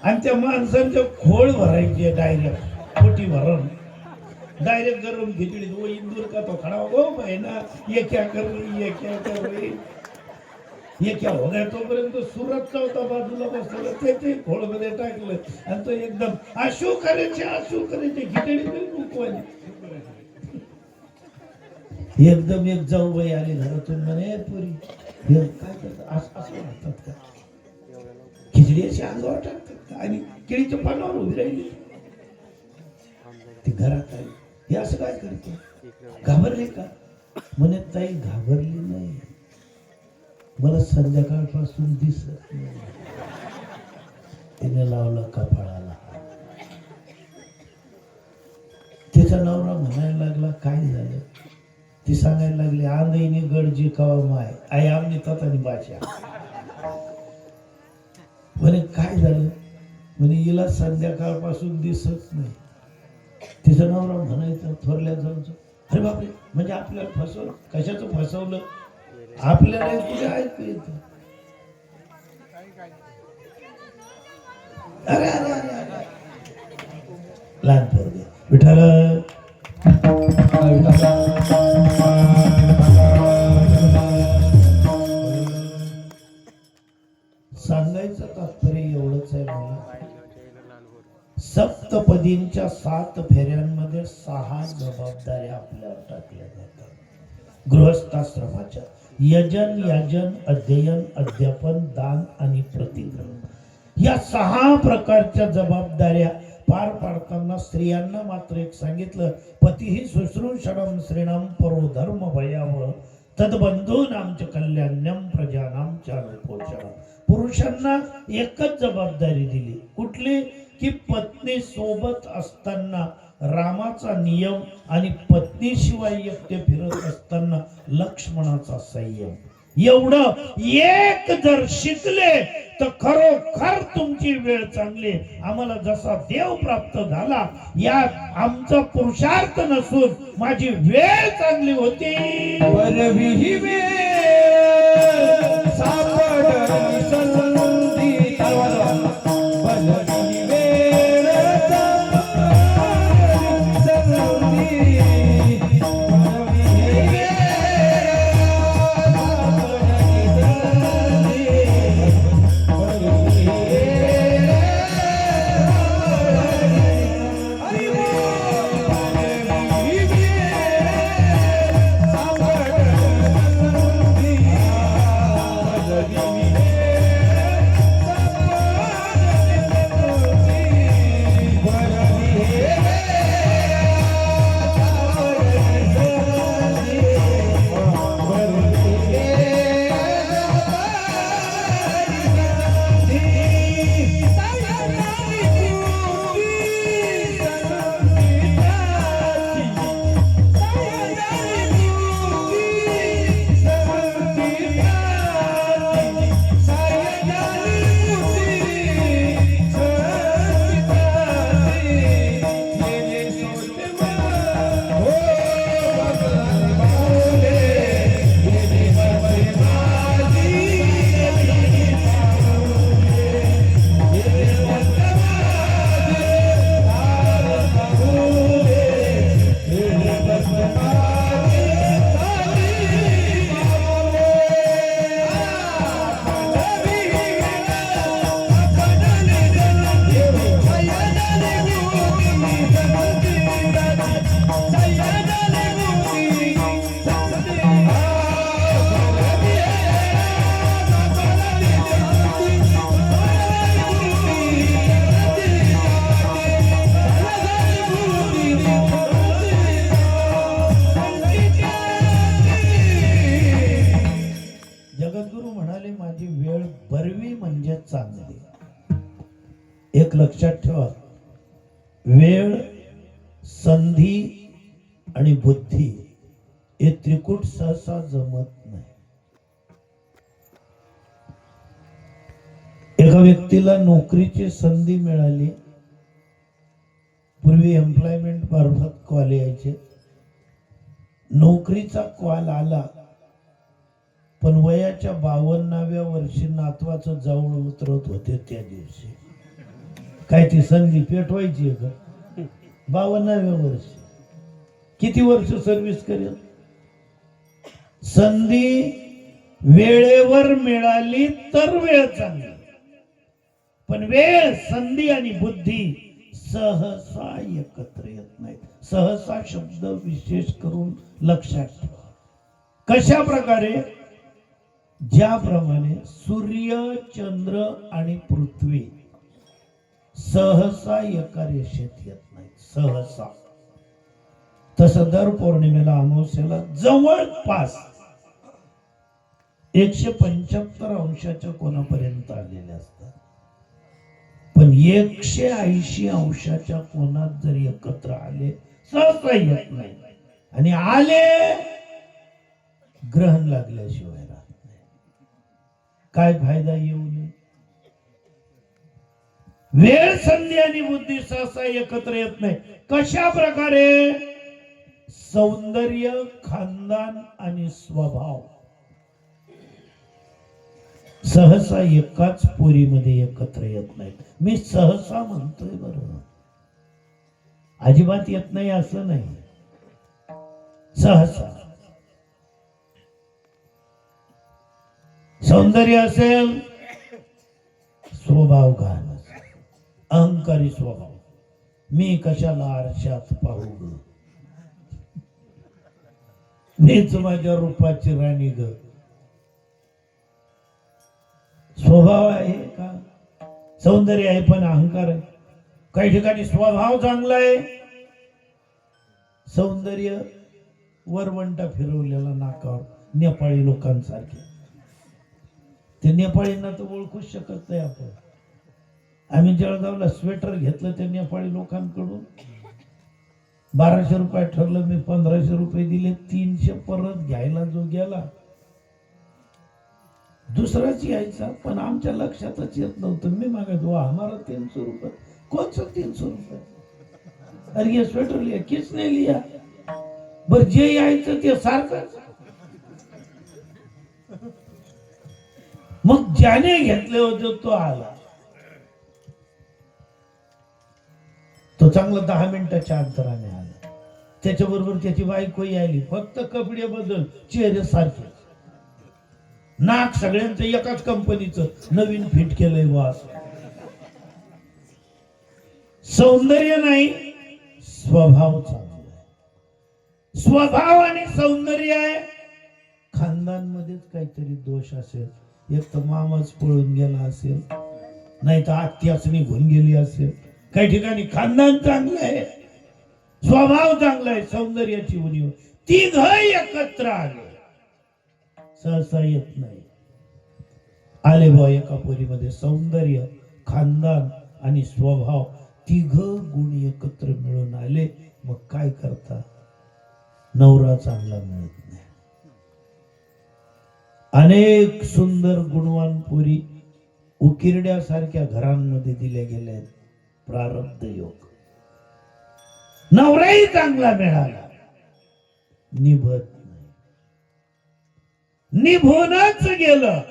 आणि त्या माणसांच्या खोळ भरायची डायरेक्ट पोटी भरून डायरेक्ट गरम खिचडी वो इंदूर का तो खड़ा हो बहना ये क्या कर रही ये क्या कर रही ये क्या हो गया. तोपर्यंत सुरतचा होता बाजूला बसलेला त्याचे खोळमध्ये टाकलं आणि तो एकदम आशू करायचे खिचडी रुकवायची. एकदम एक जाऊबाई आली घरातून म्हणे पुरी काय करतात असं म्हणतात का खिचडी अशी अंगावर टाकतात का आणि केळीच्या पानावर उभी राहिली. ती घरात आली हे असं काय करते घाबरले का म्हणे ताई घाबरली नाही मला संध्याकाळपासून दिसत नाही. तिने लावला कपाळाला. तिचा नवरा म्हणायला लागला काय झालं. ती सांगायला लागली आंधईने गड जिकावा माय आई आमनी ततानी बाच्या. म्हणे काय झालं म्हणे हिला संध्याकाळपासून दिसत नाही. तिचा नवरा म्हणायचं थोरल्या जाऊचं अरे बापरे म्हणजे आपल्याला फसवलं. कशाचं फसवलं आपल्याला कुठे ऐकू येत. अरे अरे अरे अरे लहान पोरगे विठाला सांगायचं तात्पर्य एवढंच आहे मला. सप्तपदींच्या 7 फेऱ्यांमध्ये 6 जबाबदाऱ्या आपल्यावर टाकल्या जातात. गृहस्थाश्रमाच्या यजन याजन अध्ययन अध्यापन दान आणि प्रतिग्रहण या 6 प्रकारच्या जबाबदाऱ्या पार पाडताना स्त्रियांना मात्र एक सांगितलं पतीही शुश्रूषणम श्रीणम परो धर्म भयावह तद्बंधूनाम च कल्याण्यम प्रजानाम च पोषणम. पुरुषांना एकच जबाबदारी दिली कुठली की पत्नी सोबत असताना रामाचा नियम आणि पत्नीशिवाय एकटे फिरत असताना लक्ष्मणाचा संयम. एवढं एक जर शिकले तर खरोखर तुमची वेळ चांगली. आम्हाला जसा देव प्राप्त झाला यात आमचा पुरुषार्थ नसून माझी वेळ चांगली होती. वरवी वेळ सापडली संधी वरवी वेळ सापडली संधी एक लक्षात ठेवा वेळ संधी आणि बुद्धी हे त्रिकूट सहसा जमत नाही. एका व्यक्तीला नोकरीची संधी मिळाली. पूर्वी एम्प्लॉयमेंट मार्फत कॉल यायचे नोकरीचा कॉल आला, पण वयाच्या 52व्या वर्षी नातवाचं जाऊळ उतरत होते त्या दिवशी. काय ती संधी पेटवायची आहे का? 52व्या वर्षी किती वर्ष सर्व्हिस करेल? संधी वेळेवर मिळाली तर वेळ चांगली, पण वेळ, संधी आणि बुद्धी सहसा एकत्र येत नाहीत. सहसा शब्द विशेष करून लक्षात ठेवा. कशा प्रकारे? ज्याप्रमाणे सूर्य, चंद्र आणि पृथ्वी सहसा एका रेषेत येत नाहीत, सहसा, तसं दर पौर्णिमेला, अमावस्येला जवळपास 175 अंशाच्या कोणापर्यंत आलेले असतात. पण 180 अंशाच्या कोणात जर एकत्र आले सहसा येत नाही, आणि आले ग्रहण लागल्याशिवाय राहत नाही. काय फायदा येऊ नये? वेळ, संधी आणि बुद्धी सहसा एकत्र येत नाही. कशा प्रकारे? सौंदर्य, खानदान आणि स्वभाव सहसा एकाच पोरीमध्ये एकत्र येत नाहीत. मी सहसा म्हणतोय बरं, अजिबात येत नाही असं नाही, सहसा. सौंदर्य असेल, स्वभाव घाण असेल, अहंकारी स्वभाव. मी कशाला आरशात पाहू ग, मीच माझ्या रूपाची राणी ग. स्वभाव आहे का? सौंदर्य आहे पण अहंकार आहे. काही ठिकाणी स्वभाव चांगला आहे, सौंदर्य वरवंटा फिरवलेला नाकावर, नेपाळी लोकांसारखे. ते नेपाळींना तर ओळखूच शकत नाही आपण. आम्ही जळगावला स्वेटर घेतलं त्या नेपाळी लोकांकडून, 1200 रुपये ठरलं, मी 1500 रुपये दिले, 300 परत घ्यायला जो गेला दुसराच यायचा, पण आमच्या लक्षातच येत नव्हतं. मी मागायचो, हमारा 300 रुपये. कौन सा 300 रुपये? अरे ये स्वेटर लिया, किसने लिया? बर जे यायचं ते सारखंच. मग ज्याने घेतले होते तो आला, तो चांगला 10 मिनिटाच्या अंतराने आला. त्याच्याबरोबर त्याची बायकोही आली, फक्त कपडे बदल, चेहरे सारखे, नाक सगळ्यांचं एकाच कंपनीचं नवीन फिट केलंय वास. सौंदर्य नाही, स्वभाव चांगला आहे. स्वभाव आणि सौंदर्य आहे. खानदानमध्येच काहीतरी दोष असेल, एक तर मामाच पळून गेला असेल, नाही तर आत्याच निघून गेली असेल. काही ठिकाणी खानदान चांगलं आहे, स्वभाव चांगला आहे, सौंदर्याची उणीव, तिघ एकत्र आले सहसा येत नाही. आले बा एका पोरीमध्ये सौंदर्य, खानदान आणि स्वभाव, तिघ गुण एकत्र मिळून आले. मग काय करता? नवरा चांगला मिळत नाही. अनेक सुंदर गुणवान पोरी उकिरड्यासारख्या घरांमध्ये दिल्या गेल्या. प्रारब्ध योग. नवराही चांगला मिळाला, निभत नाही, निभूनच गेलं.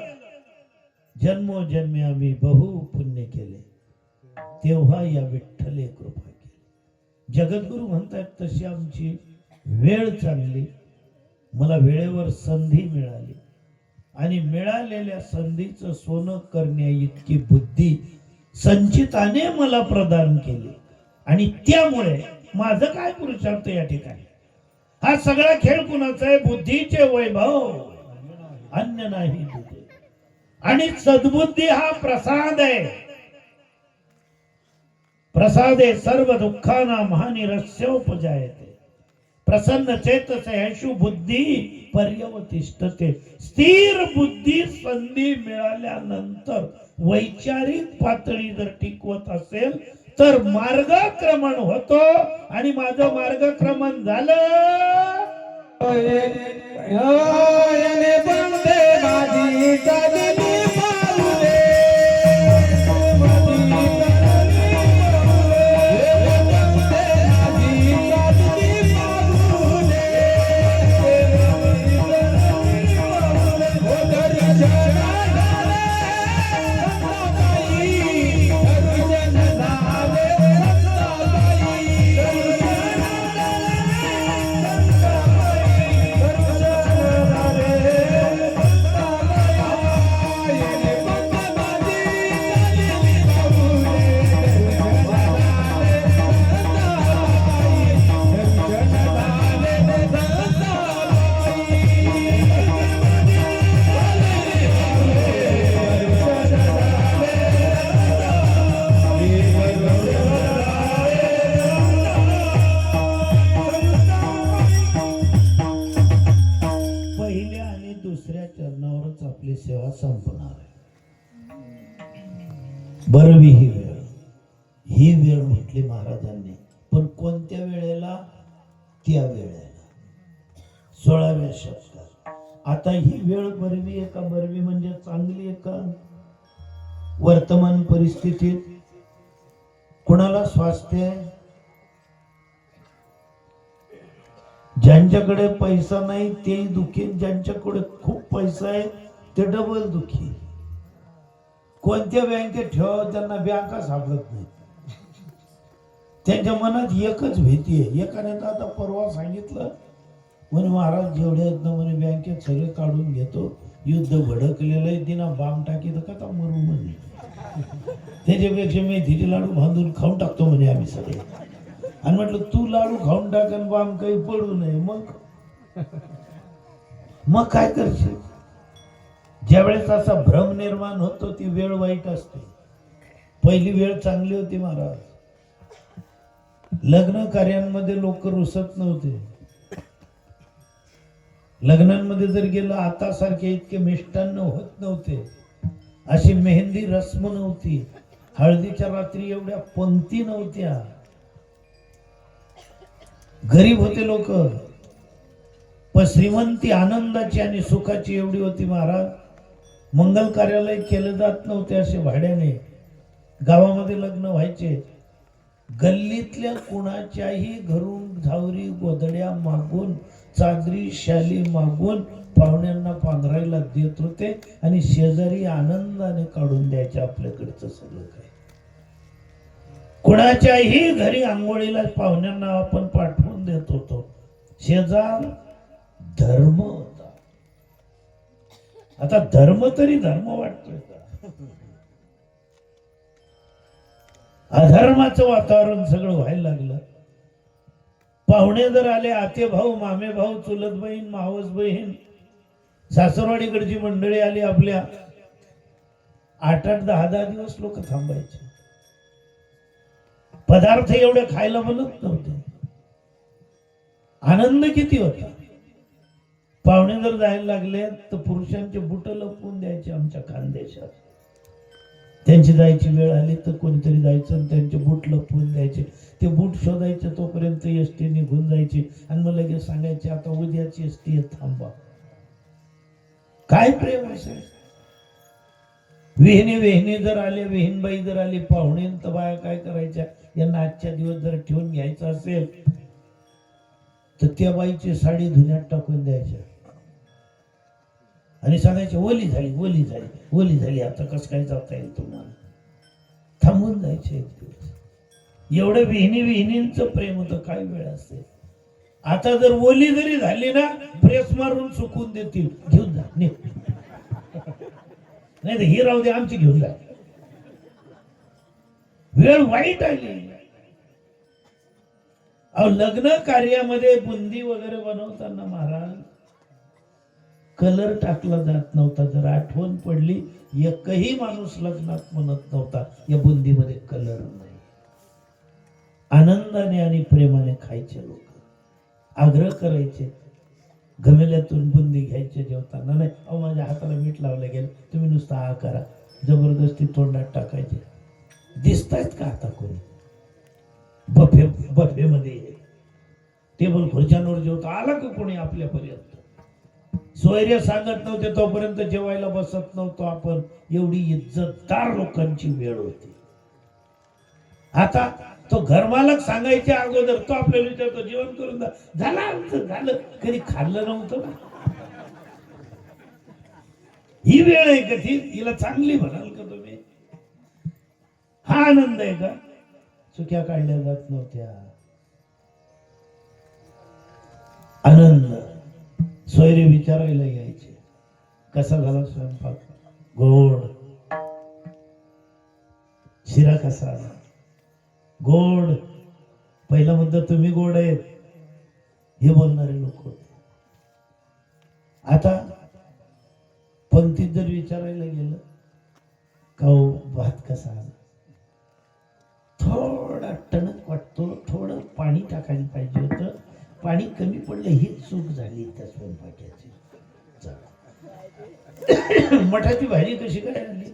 जन्मोजन्मी आम्ही बहु पुण्य केले, तेव्हा या विठ्ठले कृपा केली. जगद्गुरु म्हणतात तशी आमची वेळ चांगली, मला वेळेवर संधी मिळाली, आणि मिळालेल्या संधीचं सोनं करण्या इतकी बुद्धी संचिताने मला प्रदान केली. आणि त्यामुळे माझं काय पुरुषार्थ या ठिकाणी? हा सगळा खेळ कुणाचा आहे? बुद्धीचे वैभव, अन्य नाही तुझे. आणि सद्बुद्धी हा प्रसाद आहे. प्रसादे सर्व दुःखाना महानिरस्योपजायते, प्रसन्न चेतसेषु बुद्धी पर्यवतिष्ठते. स्थिर बुद्धी संधी मिळाल्यानंतर वैचारिक पातळी जर टिकवत असेल तर मार्गक्रमण होतो. आणि माझं मार्गक्रमण झालं. बरवी ही वेळ म्हटली महाराजांनी. पण कोणत्या वेळेला? त्या वेळेला 16व्या शतकात. आता ही वेळ बरवी आहे का? बरवी म्हणजे चांगली आहे का? वर्तमान परिस्थितीत कोणाला स्वास्थ्य आहे? ज्यांच्याकडे पैसा नाही तेही दुखी, ज्यांच्याकडे खूप पैसा आहे ते डबल दुखी. कोणत्या बँकेत ठेवावं त्यांना बँका सापडत नाही. त्यांच्या मनात एकच भीती आहे. एकाने तर आता परवा सांगितलं म्हणे महाराज जेवढे आहेत ना म्हणे बँकेत सगळे काढून घेतो, युद्ध भडकलेलं आहे, तिना बाम टाकी तर का मरू म्हणे. त्याच्यापेक्षा मेथीचे लाडू बांधून खाऊन टाकतो म्हणे आम्ही सगळे. आणि म्हटलं तू लाडू खाऊन टाक आणि बाम काही पडू नये. मग काय करशील? ज्यावेळेस असा भ्रम निर्माण होतो ती वेळ वाईट असते. पहिली वेळ चांगली होती महाराज. लग्न कार्यांमध्ये लोक रुसत नव्हते. लग्नांमध्ये जर गेलं आता सारखे इतके मिष्टान्न होत नव्हते. अशी मेहंदी रस्म नव्हती. हळदीच्या रात्री एवढ्या पंक्ती नव्हत्या. गरीब होते लोक. पण श्रीमंती आनंदाची आणि सुखाची एवढी होती महाराज. मंगल कार्यालय केलं जात नव्हते असे भाड्याने. गावामध्ये लग्न व्हायचे. गल्लीतल्या कुणाच्याही घरून झावरी गोधड्या मागून, चादरी शाली मागून पाहुण्यांना पांघरायला देत होते आणि शेजारी आनंदाने काढून द्यायचे आपल्याकडचं सगळं काही. कुणाच्याही घरी आंघोळीला पाहुण्यांना आपण पाठवून देत होतो. शेजार धर्म होता. आता धर्म तरी धर्म वाटतोय का? अधर्माचं वातावरण सगळं व्हायला लागलं. पाहुणे जर आले, आते भाऊ, मामे भाऊ, चुलत बहीण, मावस बहीण, सासरवाडीकडची मंडळी आली आपल्या, 8-8, 10-10 दिवस लोक थांबायचे. पदार्थ एवढे खायला बनत नव्हते. आनंद किती होता. पाहुणे जर जायला लागले तर पुरुषांचे बुट लपवून द्यायचे आमच्या खानदेशात. त्यांची जायची वेळ आली तर कोणीतरी जायचं आणि त्यांचे बूट लपवून द्यायचे. ते बूट शोधायचे तोपर्यंत एसटी निघून जायची आणि मग लगेच सांगायचे आता उद्याची एसटी थांबा. काय प्रेम असेल. विहिणी जर आले, विहीनबाई जर आली, पाहुणे तर बाया काय करायच्या, यांना आजच्या दिवस जर ठेवून घ्यायचं असेल तर त्या बाईची साडी धुण्यात टाकून द्यायच्या आणि सांगायचे ओली झाली आता कसं काय जाता येईल तुम्हाला. थांबून जायचे एक दिवस. एवढं विहिणींचं प्रेम होतं. काय वेळ असते. आता जर ओली जरी झाली ना प्रेस मारून सुकून देतील, घेऊन जा नाही तर ही राहू दे आमची घेऊन जा. वेळ वाईट आली. लग्न कार्यामध्ये बुंदी वगैरे बनवताना महाराज कलर टाकला जात नव्हता. जर आठवण पडली एकही माणूस लग्नात म्हणत नव्हता या बुंदीमध्ये कलर नाही. आनंदाने आणि प्रेमाने खायचे लोक. आग्रह करायचे. घमेल्यातून बुंदी घ्यायचे जेवताना. नाही अहो माझ्या हाताला मीठ लावलं गेलं, तुम्ही नुसता हा करा. जबरदस्ती तोंडात टाकायचे. दिसतायत का आता कोणी? बफे मध्ये टेबल खुर्च्यांवर जेवतो आला का कोणी आपल्यापर्यंत? सोयरे सांगत नव्हते तोपर्यंत जेवायला बसत नव्हतो आपण. एवढी इज्जतदार लोकांची वेळ होती. आता तो घरमालक सांगायच्या अगोदर तो आपल्याला विचारतो जेवण करून झालं. कधी खाल्लं नव्हतं ना. ही वेळ आहे का ती? हिला चांगली म्हणाल का तुम्ही? हा आनंद आहे का? चुक्या काढल्या जात नव्हत्या. आनंद. सोयरे विचारायला यायचे कसा झाला स्वयंपाक? गोड. शिरा कसा? गोड. पहिला मुद्दा तुम्ही गोड आहेत हे बोलणारे लोक होते. आता पंक्तीत जर विचारायला गेलं का भात कसा, थोडा टणक वाटतो, थोडं पाणी टाकायला पाहिजे होतं, पाणी कमी पडलं ही चूक झाली त्या स्वयंपाकाची. मठाची भाजी कशी काय आली?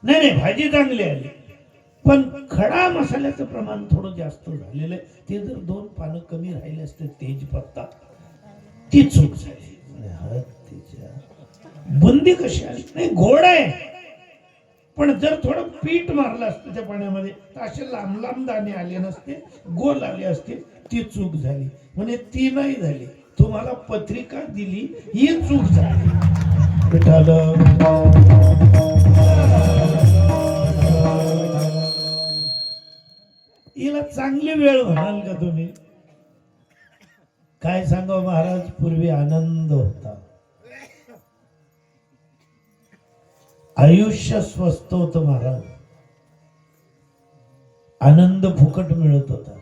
नाही नाही, भाजी चांगली आली, पण खडा मसाल्याचं प्रमाण थोडं जास्त झालेलं आहे. ते जर 2 पानं कमी राहिले असते तेजपत्ता, ती चूक झाली. बुंदी कशी आली? नाही, गोड आहे, पण जर थोडं पीठ मारलं असतं त्या पाण्यामध्ये तर असे लांब लांब दाणे आले नसते, गोल आले असते. ती चूक झाली. म्हणजे ती नाही झाली, तुम्हाला पत्रिका दिली ही चूक झाली. हिला चांगली वेळ म्हणाल का तुम्ही? काय सांगा महाराज, पूर्वी आनंद होता, आयुष्य स्वस्त होतं महाराज, आनंद फुकट मिळत होता,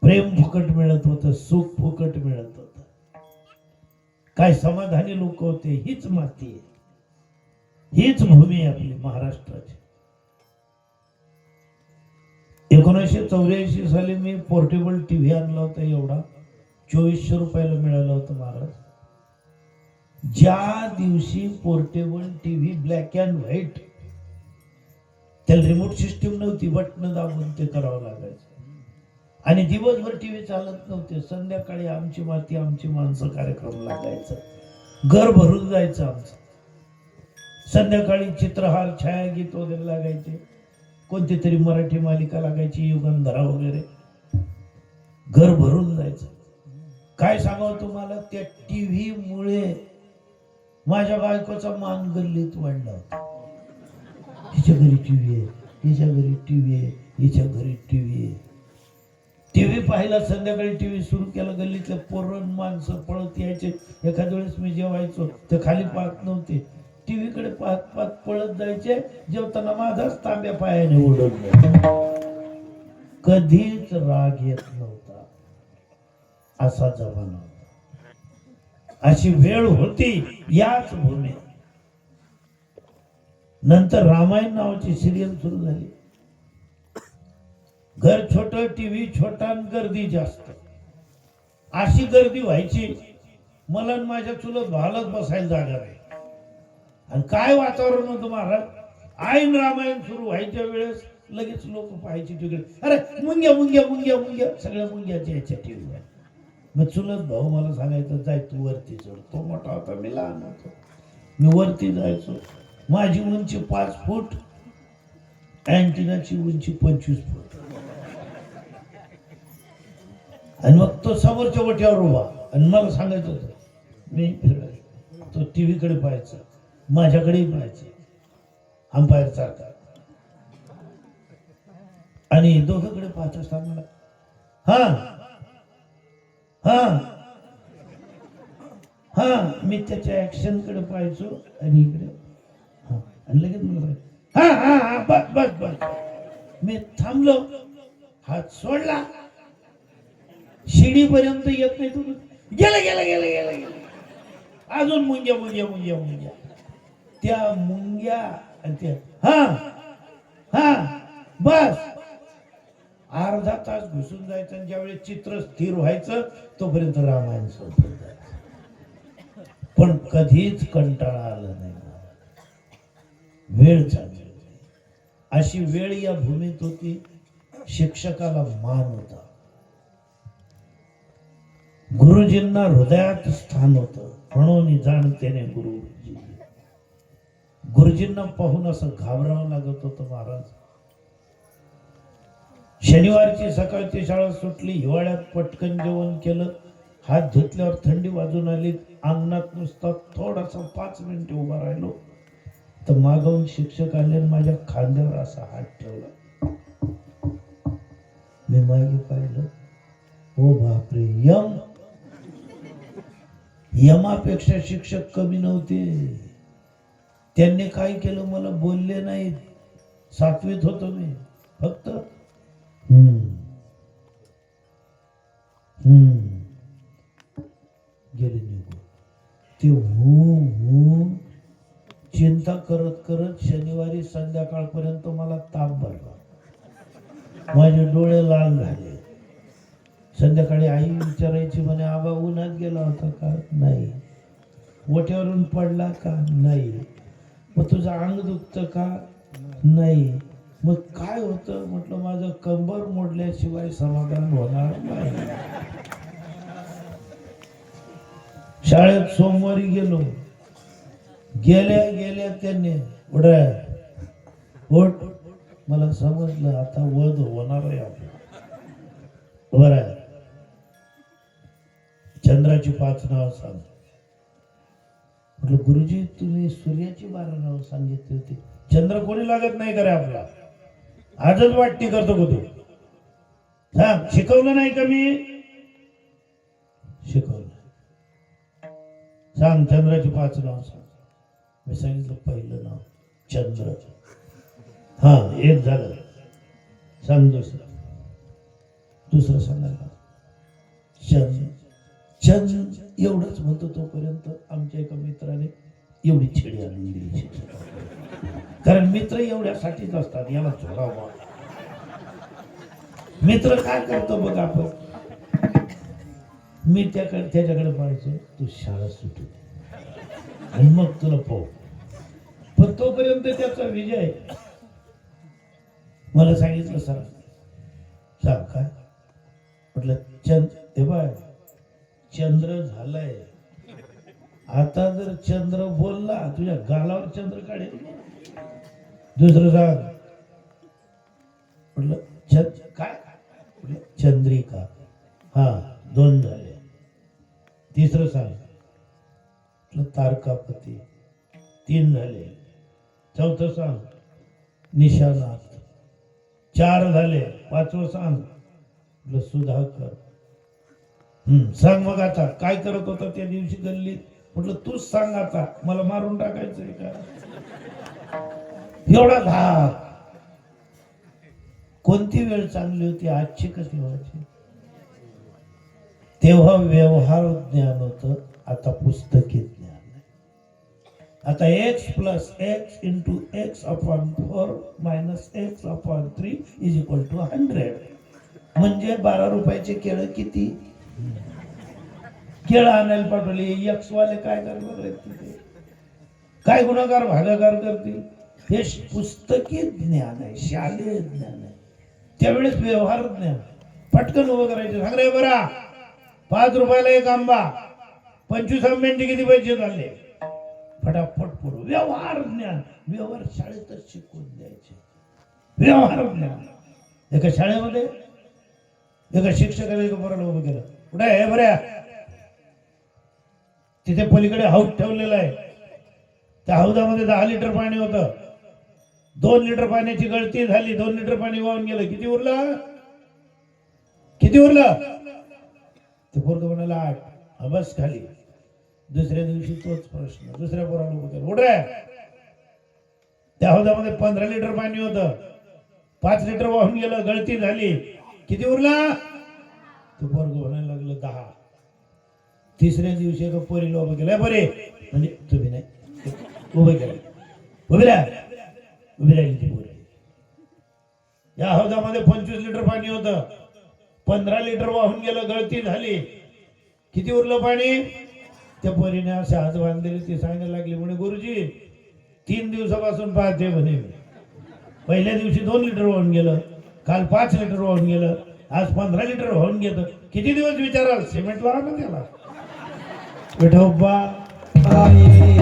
प्रेम फुकट मिळत होतं, सुख फुकट मिळत होतं. काय समाधानी लोक होते. हीच माती आहे, हीच भूमी आहे आपली महाराष्ट्राची. 1984 साली मी पोर्टेबल टीव्ही आणला होता, एवढा 2400 रुपयाला मिळाला होता महाराज. ज्या दिवशी portable TV black and white, त्याला रिमोट सिस्टीम नव्हती, बटन दाबून ते करावं लागायचं, आणि दिवसभर टीव्ही चालत नव्हते. संध्याकाळी आमची माती आमची माणसं कार्यक्रम लागायचा, घर भरून जायचं आमचं. संध्याकाळी चित्रहार, छायागीत वगैरे लागायचे, कोणती तरी मराठी मालिका लागायची, युगंधरा वगैरे, घर भरून जायचं. काय सांगावं तुम्हाला, त्या टीव्ही मुळे माझ्या बायकोचा मान गल्लीत वाढला होता. हिच्या घरी टीव्ही आहे, हिच्या घरी टीव्ही आहे, हिच्या घरी टीव्ही आहे. टीव्ही पाहिला, संध्याकाळी टीव्ही सुरू केला, गल्लीतल्या पोरण माणसं पळत यायचे. एखाद्या वेळेस मी जेवायचो तर खाली पाहत नव्हते, टीव्हीकडे पाहत पाहत पळत जायचे. जेवताना माझाच तांब्या पायाने उडवला. कधीच राग येत नव्हता, असा जमाना होता, अशी वेळ होती याच भूमीत. नंतर रामायण नावाची सिरियल सुरू झाली. घर छोट, टीव्ही छोटा, गर्दी जास्त. अशी गर्दी व्हायची, मला आणि माझ्या चुलत भावालाच बसायला जागा नाही. आणि काय वातावरण होतं महाराज, ऐन रामायण सुरू व्हायच्या वेळेस लगेच लोक पाहायचे तिकडे, अरे मुंग्या मुंग्या मुंग्या मुंग्या, सगळ्या मुंग्याच्या याच्या टीव्हीवर. मग चुलत भाऊ मला सांगायचं, जाय तू वरती चढ. तो मोठा होता, मी लहान होतो. मी वरती जायचो. माझी उंची 5 फूट, अँटिनाची उंची 25 फूट. आणि मग तो समोरच्या वट्यावर उभा, आणि मला सांगायचं होतं, मी फिरायचो, तो टीव्हीकडे पाहायचा, माझ्याकडेही पाहायचं, अंपायर सारखा. आणि दोघांकडे पाहत असताना हा हा हा, मी त्याच्या ऍक्शन कडे पाहायचो, आणि इकडे हा, आणि लगेच मला हा हा हा, बस बस बस. मी थांबलो, हात सोडला, शिडीपर्यंत येत नाही, तुम्ही गेला गेला गेला गेला गेला. अजून मुंग्या मुंग्या मुंग्या मुंग्या, त्या मुंग्या, आणि त्या हा हा बस. अर्धा तास घुसून जायचं, आणि ज्यावेळेस चित्र स्थिर व्हायचं तोपर्यंत रामायण संपून जायचं. पण कधीच कंटाळा आला नाही. वेळ चालली, अशी वेळ या भूमीत होती. शिक्षकाला मान होता, गुरुजींना हृदयात स्थान होतं, म्हणून जाणतेने गुरुजी. गुरुजींना पाहून असं घाबरावं लागत होतं महाराज. शनिवारची सकाळची शाळा सुटली, हिवाळ्यात पटकन जेवण केलं, हात धुतल्यावर थंडी वाजून आली, अंगणात नुसता थोडासा 5 मिनिटे उभा राहिलो, तर मागवून शिक्षक आले, माझ्या खांद्यावर असा हात ठेवला. मी मागे पाहिलं, ओ बापरे, यमापेक्षा शिक्षक कमी नव्हते. त्यांनी काय केलं, मला बोलले नाहीत. 7वीत होतो मी, फक्त गेले निघून. ते चिंता करत करत शनिवारी संध्याकाळपर्यंत मला ताप भरला, माझे डोळे लाल झाले. संध्याकाळी आई विचारायची, म्हणे आबा उन्हात गेला होता का? नाही. ओट्यावरून पडला का? नाही. मग तुझं अंग दुखतं का? नाही. मग काय होतं? म्हटलं माझं कंबर मोडल्याशिवाय समाधान होणार नाही. शाळेत सोमवारी गेलो, गेल्या गेल्या त्यांनी उठ, मला समजलं आता वध होणार आहे आपलं. बरं आहे. चंद्राची 5 नावं सांग. म्हटलं गुरुजी तुम्ही सूर्याची 12 नावं सांगितली होती. चंद्र कोणी लागत नाही करे आपला. आजच वाटणी करतो का तू? सांग. शिकवलं नाही का मी? शिकवलं. सांग चंद्राची 5 नावं सांग. मी सांगितलं पहिलं नाव चंद्र. हा, एक झालं. सांग दुसरं. दुसरं सांगायला चंद्र. चंद्र एवढंच म्हणतो तोपर्यंत आमच्या एका मित्राने एवढी छेडी आणून दिली. कारण मित्र एवढ्यासाठीच असतात, याला झोडावा. मित्र काय करतो बघ आपण. मी त्याच्याकडे पाहायचो, तू शाळा सुटू दे आणि मग तुला पाहू. पण तोपर्यंत त्याचा विजय. मला सांगितलं सर, सांग काय? म्हटलं हे बाय चंद्र झालाय. आता जर चंद्र बोलला तुझ्या गालावर चंद्र काढेल. दुसरं सांग. म्हटलं काय? म्हटलं चंद्रिका. हा, 2 झाले. तिसरं सांग. म्हटलं तारकापती. 3 झाले. चौथं सांग. निशानाथ. 4 झाले. 5वं सांग. म्हटलं सुधाकर. सांग मग आता काय करत होता त्या दिवशी गल्लीत? म्हटलं तूच सांग आता, मला मारून टाकायचंय का? एवढा धाक. कोणती वेळ चांगली होती, आजची कशी व्हायची? तेव्हा व्यवहार ज्ञान होतं, आता पुस्तकी ज्ञान. आता x + x × x/4 - x/3 = 100. म्हणजे 12 रुपयाचे केळं किती? केळं आणायला पाठवले. एक्स वाले काय करणार? काय गुणाकार भागाकार करतील? हे पुस्तकी ज्ञान आहे, शालेय ज्ञान आहे. त्यावेळेस व्यवहार ज्ञान. पटकन उभं करायचं. सांग रे बरा, 5 रुपयाला 1 आंबा. 25 आंब्यांचे किती पैसे झाले? फटाफट पुरव. व्यवहार ज्ञान. व्यवहार शाळेतच शिकवून द्यायचे. व्यवहार ज्ञान. एका शाळेमध्ये एका शिक्षकाने एका पोराला उभं केलं. कुठे आहे बऱ्या? तिथे पलीकडे हौद ठेवलेला आहे. त्या हौदामध्ये 10 लिटर पाणी होतं. 2 लिटर पाण्याची गळती झाली. 2 लिटर पाणी वाहून गेलं. किती उरलं? किती उरलं? ते पोरगं म्हणाला 8. बस खाली. दुसऱ्या दिवशी तोच प्रश्न. दुसऱ्या पोराला उभं केलं. उठ रे. त्या हौदामध्ये 15 लिटर पाणी होतं. 5 लिटर वाहून गेलं. गळती झाली. किती उरला? तो पोरगं म्हणायला लागलं 10. तिसऱ्या दिवशी एका पोरीला उभं केलं. बरे म्हणजे तुम्ही नाही उभं केलं. उभी राहिली ती पोरी. या हौदामध्ये 25 लिटर पाणी होतं. 15 लिटर वाहून गेलं. गळती झाली. किती उरलं पाणी? त्या पोरीने असे हात बांधलेले. ती सांगायला लागली म्हणे गुरुजी 3 दिवसापासून पाहते म्हणे. पहिल्या दिवशी 2 लिटर वाहून गेलं. काल 5 लिटर वाहून गेलं. आज 15 लिटर वाहून गेलं. किती दिवस विचाराल? सिमेंट लावा ना त्याला. विठोबा Bye.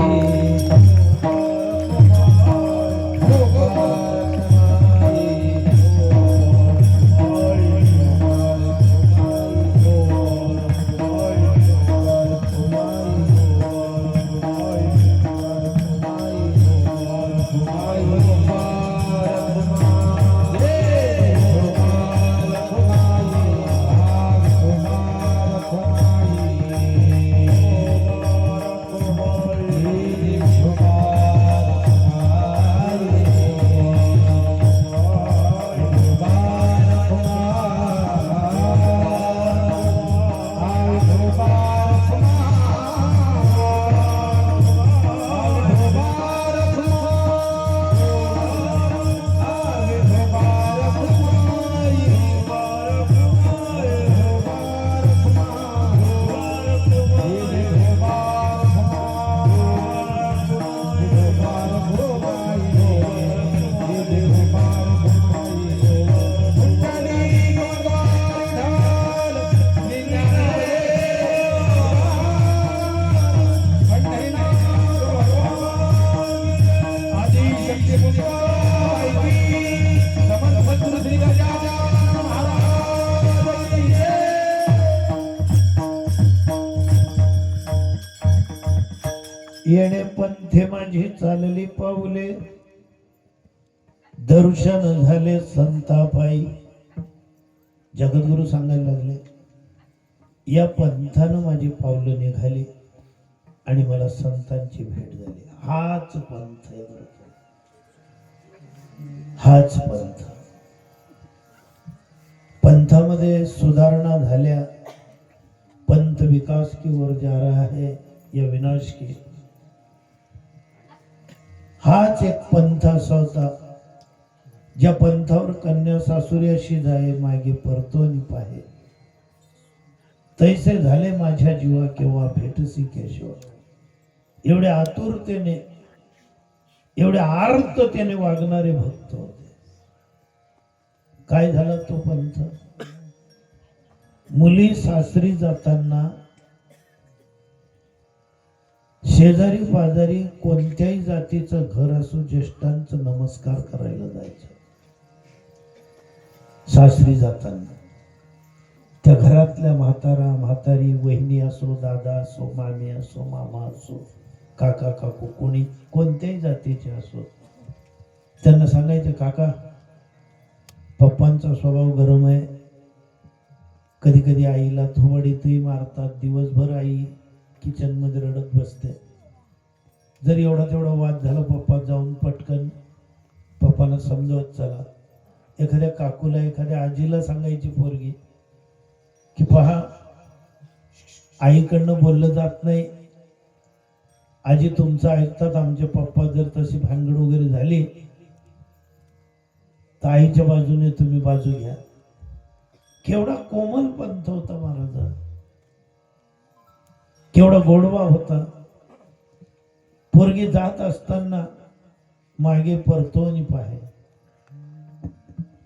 येणे पंथे माझी चालली पाऊले, दर्शन झाले संतापाई. जगद्गुरु सांगायला लागले, या पंथानं माझी पावलं निघाली आणि मला संतांची भेट झाली. हाच पंथ आहे बरं का. हाच पंथ. पंथामध्ये सुधारणा झाल्या. पंथ विकास की ओर जा रहा है या विनाश की. हाच एक पंथ असा होता ज्या पंथावर कन्या सासुऱ्याशी जाये मागे परतोनी पाहे. तैसे झाले माझ्या जीवा केव्हा भेटसी केशव. एवढे आतुरतेने एवढे आर्ततेने वागणारे भक्त होते. काय झाला तो पंथ? मुली सासरी जाताना शेजारी पाजारी कोणत्याही जातीचं घर असो ज्येष्ठांचं नमस्कार करायला जायचं. सासरी जाताना त्या घरातल्या म्हातारा म्हातारी वहिनी असो दादा असो मामी असो मामा असो काका काकू कोणी कोणत्याही जातीचे असो त्यांना सांगायचे, काका पप्पांचा स्वभाव गरम आहे. कधी कधी आईला थोबाडीतही मारतात. दिवसभर आई किचन मध्ये रडत बसते. जर एवढा तेवढा वाद झाला पप्पा जाऊन पटकन पप्पाला समजवत चला. एखाद्या काकूला एखाद्या आजीला सांगायची पोरगी की पहा आईकडनं बोललं जात नाही, आजी तुमचं ऐकतात, आमचे पप्पा जर तशी भांगड वगैरे झाली तर आईच्या बाजूने तुम्ही बाजू घ्या. केवढा कोमल पंथ होता महाराजा, केवढा गोडवा होता. पोरगी जात असताना मागे परतोनी पाहे.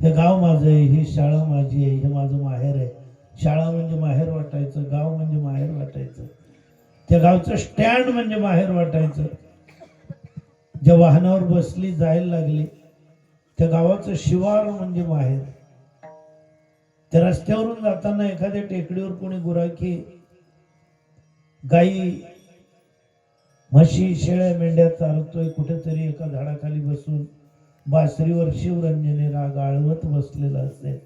हे गाव माझं आहे, ही शाळा माझी आहे, हे माझं माहेर आहे. शाळा म्हणजे माहेर वाटायचं, गाव म्हणजे माहेर वाटायचं, त्या गावचं स्टँड म्हणजे माहेर वाटायचं. ज्या वाहनावर बसली जायला लागली त्या गावाचं शिवार म्हणजे माहेर. त्या रस्त्यावरून जाताना एखाद्या टेकडीवर कोणी गुराखी गाई म्हशी शेळ्या मेंढ्या चालतोय, कुठेतरी एका झाडाखाली बसून बासरीवर शिवरंजने राग आळवत बसलेला असेल,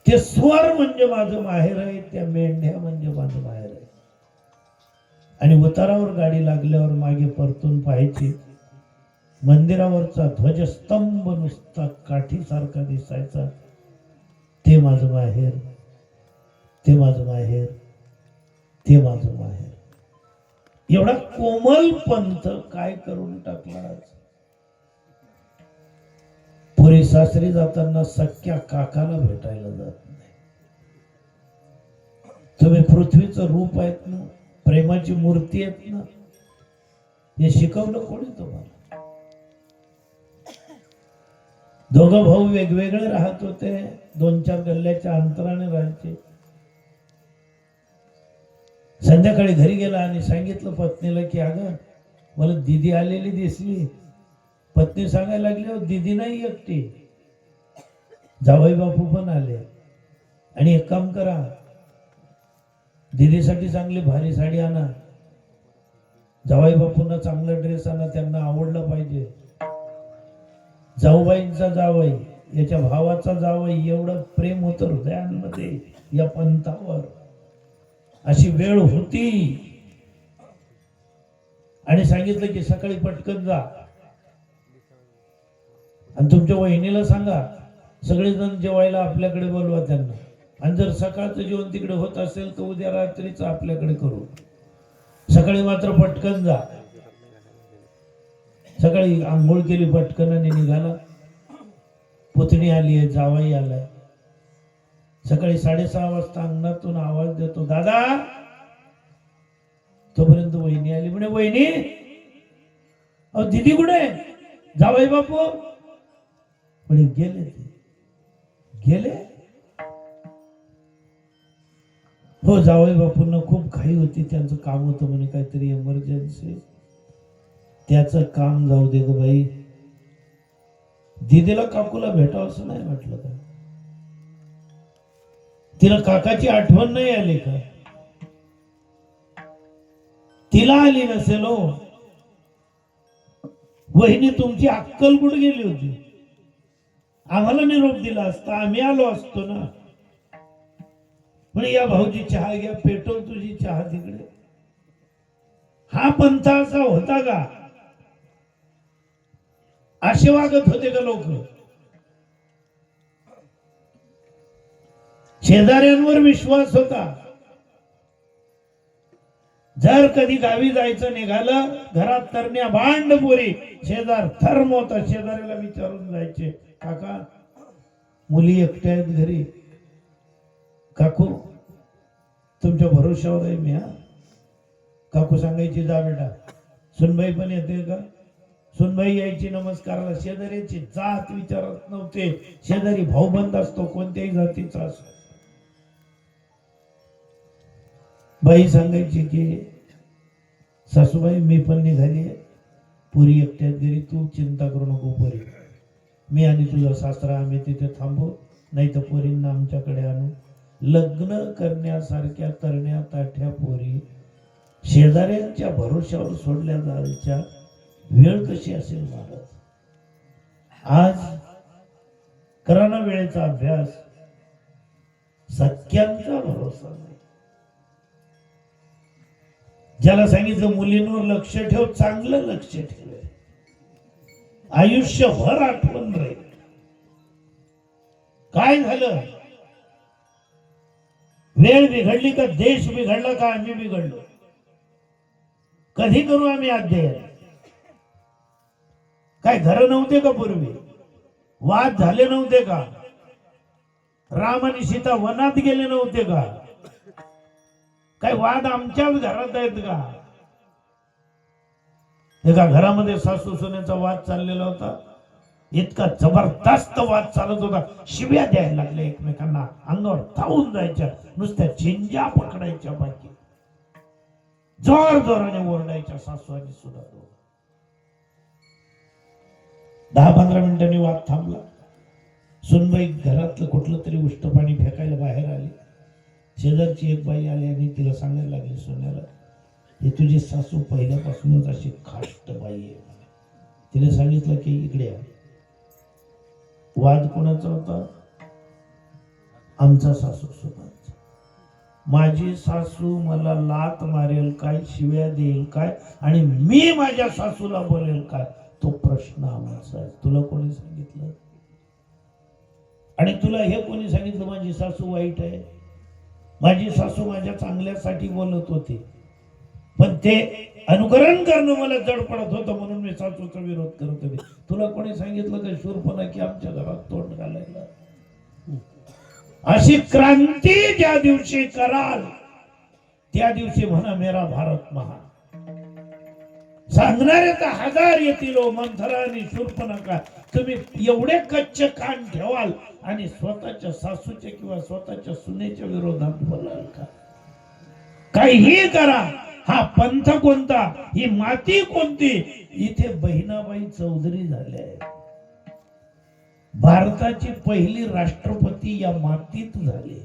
ते स्वर म्हणजे माझं माहेर आहे, त्या मेंढ्या म्हणजे माझं माहेर आहे. आणि उतारावर गाडी लागल्यावर मागे परतून पाहायची. मंदिरावरचा ध्वजस्तंभ नुसता काठीसारखा दिसायचा. ते माझं माहेर, ते माझं माहेर, ते माझं माहेर. एवढा कोमल पंथ काय करून टाकला आज. पुरी सासरी जाताना सख्या काकाला भेटायला जात नाही. तुम्ही पृथ्वीचं रूप आहेत ना, प्रेमाची मूर्ती आहेत ना, हे शिकवलं कोणी तुम्हाला? दोघं भाऊ वेगवेगळे राहत होते, 2-4 गल्ल्याच्या अंतराने राहायचे. संध्याकाळी घरी गेला आणि सांगितलं पत्नीला की अगं मला दीदी आलेली दिसली. पत्नी सांगायला लागली, हो दीदी नाही एकटी, जावई बापू पण आले. आणि एक काम करा, दीदीसाठी चांगली भारी साडी आणा, जावई बापूंना चांगला ड्रेस आणा, त्यांना आवडलं पाहिजे. जाऊबाईंचा जावई, याच्या भावाचा जावई, एवढं प्रेम होतं हृदयांमध्ये या पंथावर. अशी वेळ होती. आणि सांगितलं की सकाळी पटकन जा आणि तुमच्या वहिनीला सांगा सगळेजण जेवायला आपल्याकडे बोलवा त्यांना. आणि जर सकाळचं जेवण तिकडे होत असेल तर उद्या रात्रीचं आपल्याकडे करू. सकाळी मात्र पटकन जा. सकाळी आंघोळ केली पटकन आणि निघाला. पुतणी आली आहे, जावाई आलाय. सकाळी 6:30 वाजता अंगणातून आवाज देतो, दादा. तोपर्यंत वहिनी आली. म्हणे वहिनी, अहो दीदी कुठे, जावई बापू? म्हणे गेले, ते गेले. हो जावई बापूंना खूप घाई होती, त्यांचं काम होतं म्हणे काहीतरी इमर्जन्सी. त्याचं काम जाऊ दे ग बाई, दीदीला काकूला भेटावं असं नाही म्हटलं का? तिला काकाची आठवण नाही आली का? तिला आली नसेल हो, वहिनी तुमची अक्कल कुठे गेली होती? आम्हाला निरोप दिला असता, आम्ही आलो असतो ना. पण या भाऊजी चहा घ्या, पेटव तुझी चहा तिकडे. हा पंथ असा होता का? असे वागत होते का लोक? शेजाऱ्यांवर विश्वास होता. जर कधी गावी जायचं निघालं, घरात तरण्या भांड पोरी, शेजार थर्म होता, शेजाऱ्याला विचारून जायचे, काका मुली एकट्या आहेत घरी, काकू तुमच्या भरोशावर आहे मी. हा काकू सांगायची जा बेटा. सुनबाई पण येते का? सुनबाई यायची नमस्काराला. शेजाऱ्याची जात विचारत नव्हते. शेजारी भाऊबंद असतो, कोणत्याही जातीचा असतो. बाई सांगायची की सासूबाई मी पण निघाली, पुरी एकट्यात घरी, तू चिंता करू नको पोरी, मी आणि तुझा सासरा आम्ही तिथे थांबू, नाही तर पोरींना आमच्याकडे आणू. लग्न करण्यासारख्या तरण्या ताठ्या पोरी शेजाऱ्यांच्या भरोशावर सोडल्या जायच्या. वेळ कशी असेल महाराज? आज करा ना वेळेचा अभ्यास. सख्यांचा भरोसा नाही. ज्याला सांगितलं मुलींवर लक्ष ठेव, चांगलं लक्ष ठेव, आयुष्यभर आठवण राहील. काय झालं? वेळ बिघडली का देश बिघडला का आम्ही बिघडलो? कधी करू आम्ही अध्ययन? काय घर नव्हते का पूर्वी? वाद झाले नव्हते का? राम आणि सीता वनात गेले नव्हते का? काय वाद आमच्याच घरात आहेत का? एका घरामध्ये सासू सुनेचा वाद चाललेला होता. इतका जबरदस्त वाद चालत होता, शिव्या द्यायला लागल्या एकमेकांना, अंगावर धावून जायच्या, नुसत्या झिंजा पकडायच्या, बाकी जोर जोराने ओरडायच्या सासू आणि सुना. 10-15 मिनिटांनी वाद थांबला. सुनबाई घरातलं कुठलं तरी उष्ट पाणी फेकायला बाहेर आली. शेजारची एक बाई आली आणि तिला सांगायला लागली, सोन्याला हे तुझी सासू पहिल्यापासूनच अशी खाष्ट बाई आहे. तिने सांगितलं की इकडे या. वाद कोणाचा होता? आमचा सासू सुनांचा. माझी सासू मला लात मारेल काय, शिव्या देईल काय, आणि मी माझ्या सासूला बोलेल काय, तो प्रश्न आमचा आहे. तुला कोणी सांगितलं? आणि तुला हे कोणी सांगितलं माझी सासू वाईट आहे? माझी सासू माझ्या चांगल्यासाठी बोलत होती, पण ते अनुकरण करणं मला जड पडत होतं, म्हणून मी सासूचा विरोध करत होते. तुला कोणी सांगितलं का शूरपणा की आमच्या घरात तोंड घालायला? अशी क्रांती ज्या दिवशी कराल त्या दिवशी म्हणा मेरा भारत महान. सांगणारे तर 1000 येतील हो, मंथरा आणि शूरपणखा. तुम्ही एवढे कच्चे कान ठेवाल आणि स्वतःच्या सासूच्या किंवा स्वतःच्या सुनेच्या विरोधात बोलाल का? काहीही करा. हा पंथ कोणता, ही माती कोणती? इथे बहिणाबाई चौधरी झाल्या. भारताची पहिली राष्ट्रपती या मातीत झाले.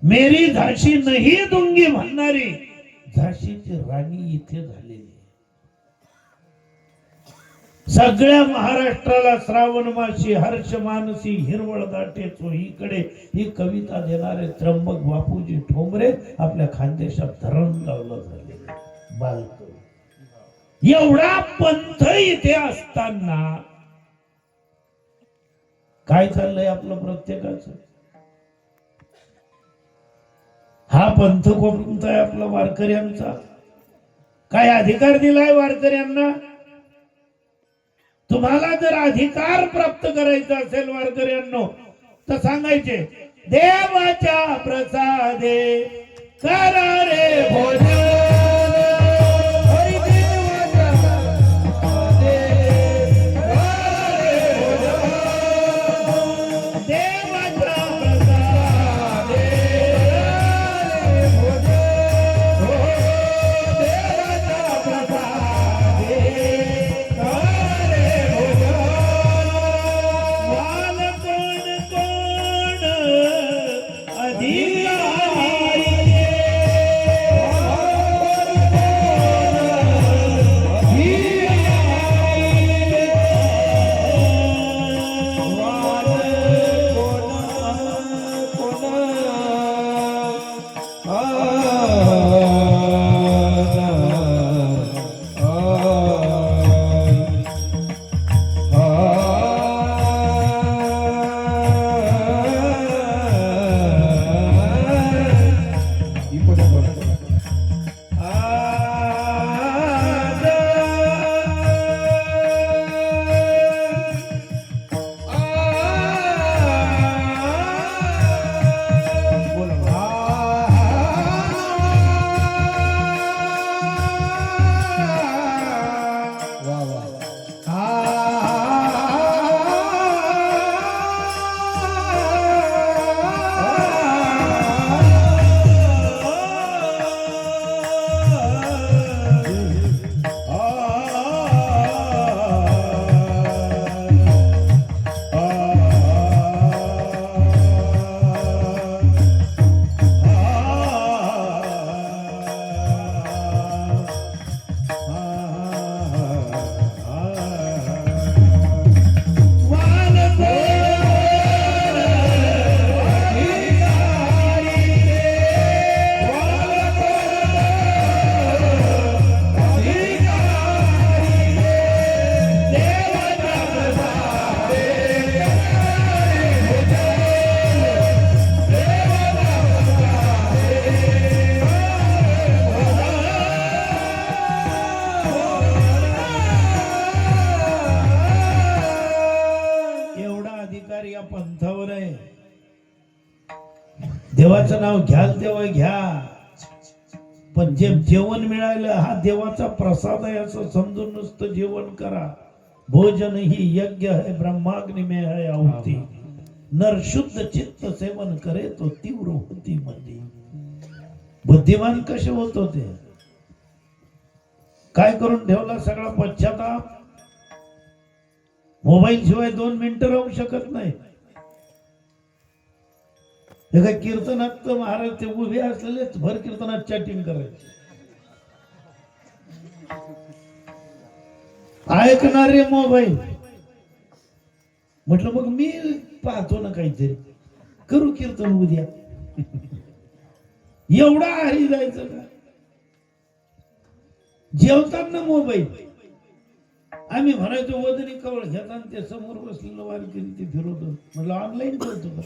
मेरी झाशी नाही दूंगी म्हणणारी झाशीची राणी इथे झालेली. सगळ्या महाराष्ट्राला श्रावण मासी हर्ष मानसी हिरवळ दाटे चोहीकडे ही कविता देणारे त्र्यंबक बापूजी ठोंबरे आपल्या खानदेशात धरण लावलं झाले. बालकवी एवढा पंथ इथे असताना काय चाललंय आपलं प्रत्येकाचं? हा पंथ कोणता आहे आपला? वारकऱ्यांचा. काय अधिकार दिलाय वारकऱ्यांना? तुम्हाला जर अधिकार प्राप्त करायचा असेल वारकऱ्यांनो, तर सांगायचे देवाच्या प्रसादे करा रे भोजन. देवाचं नाव घ्याल तेव्हा घ्या, पण जे जेवण मिळालं हा देवाचा प्रसाद आहे असं समजून नुसतं जेवण करा. भोजन ही यज्ञ है, ब्रह्माग्नि में है आहुति. नर शुद्ध चित्त सेवन करे तो तीव्र होती मती. बुद्धिमान कसे होत होते? काय करून ठेवला सगळा पश्चाताप. मोबाईल शिवाय 2 मिनिटं राहू शकत नाही. एका कीर्तनात तर महाराज ते उभे असलेलेच भर कीर्तनात चॅटिंग करायचे. ऐकणारे मोबाईल. म्हटलं मग मी पाहतो ना काहीतरी, करू कीर्तन उद्या. एवढा आरी जायचं का? जेवताना मोबाईल. आम्ही म्हणायचो वदनी कवळ घेताना ते समोर बसलेलं वारकरी ते फिरवतो. म्हटलं ऑनलाईन ठेवतो का?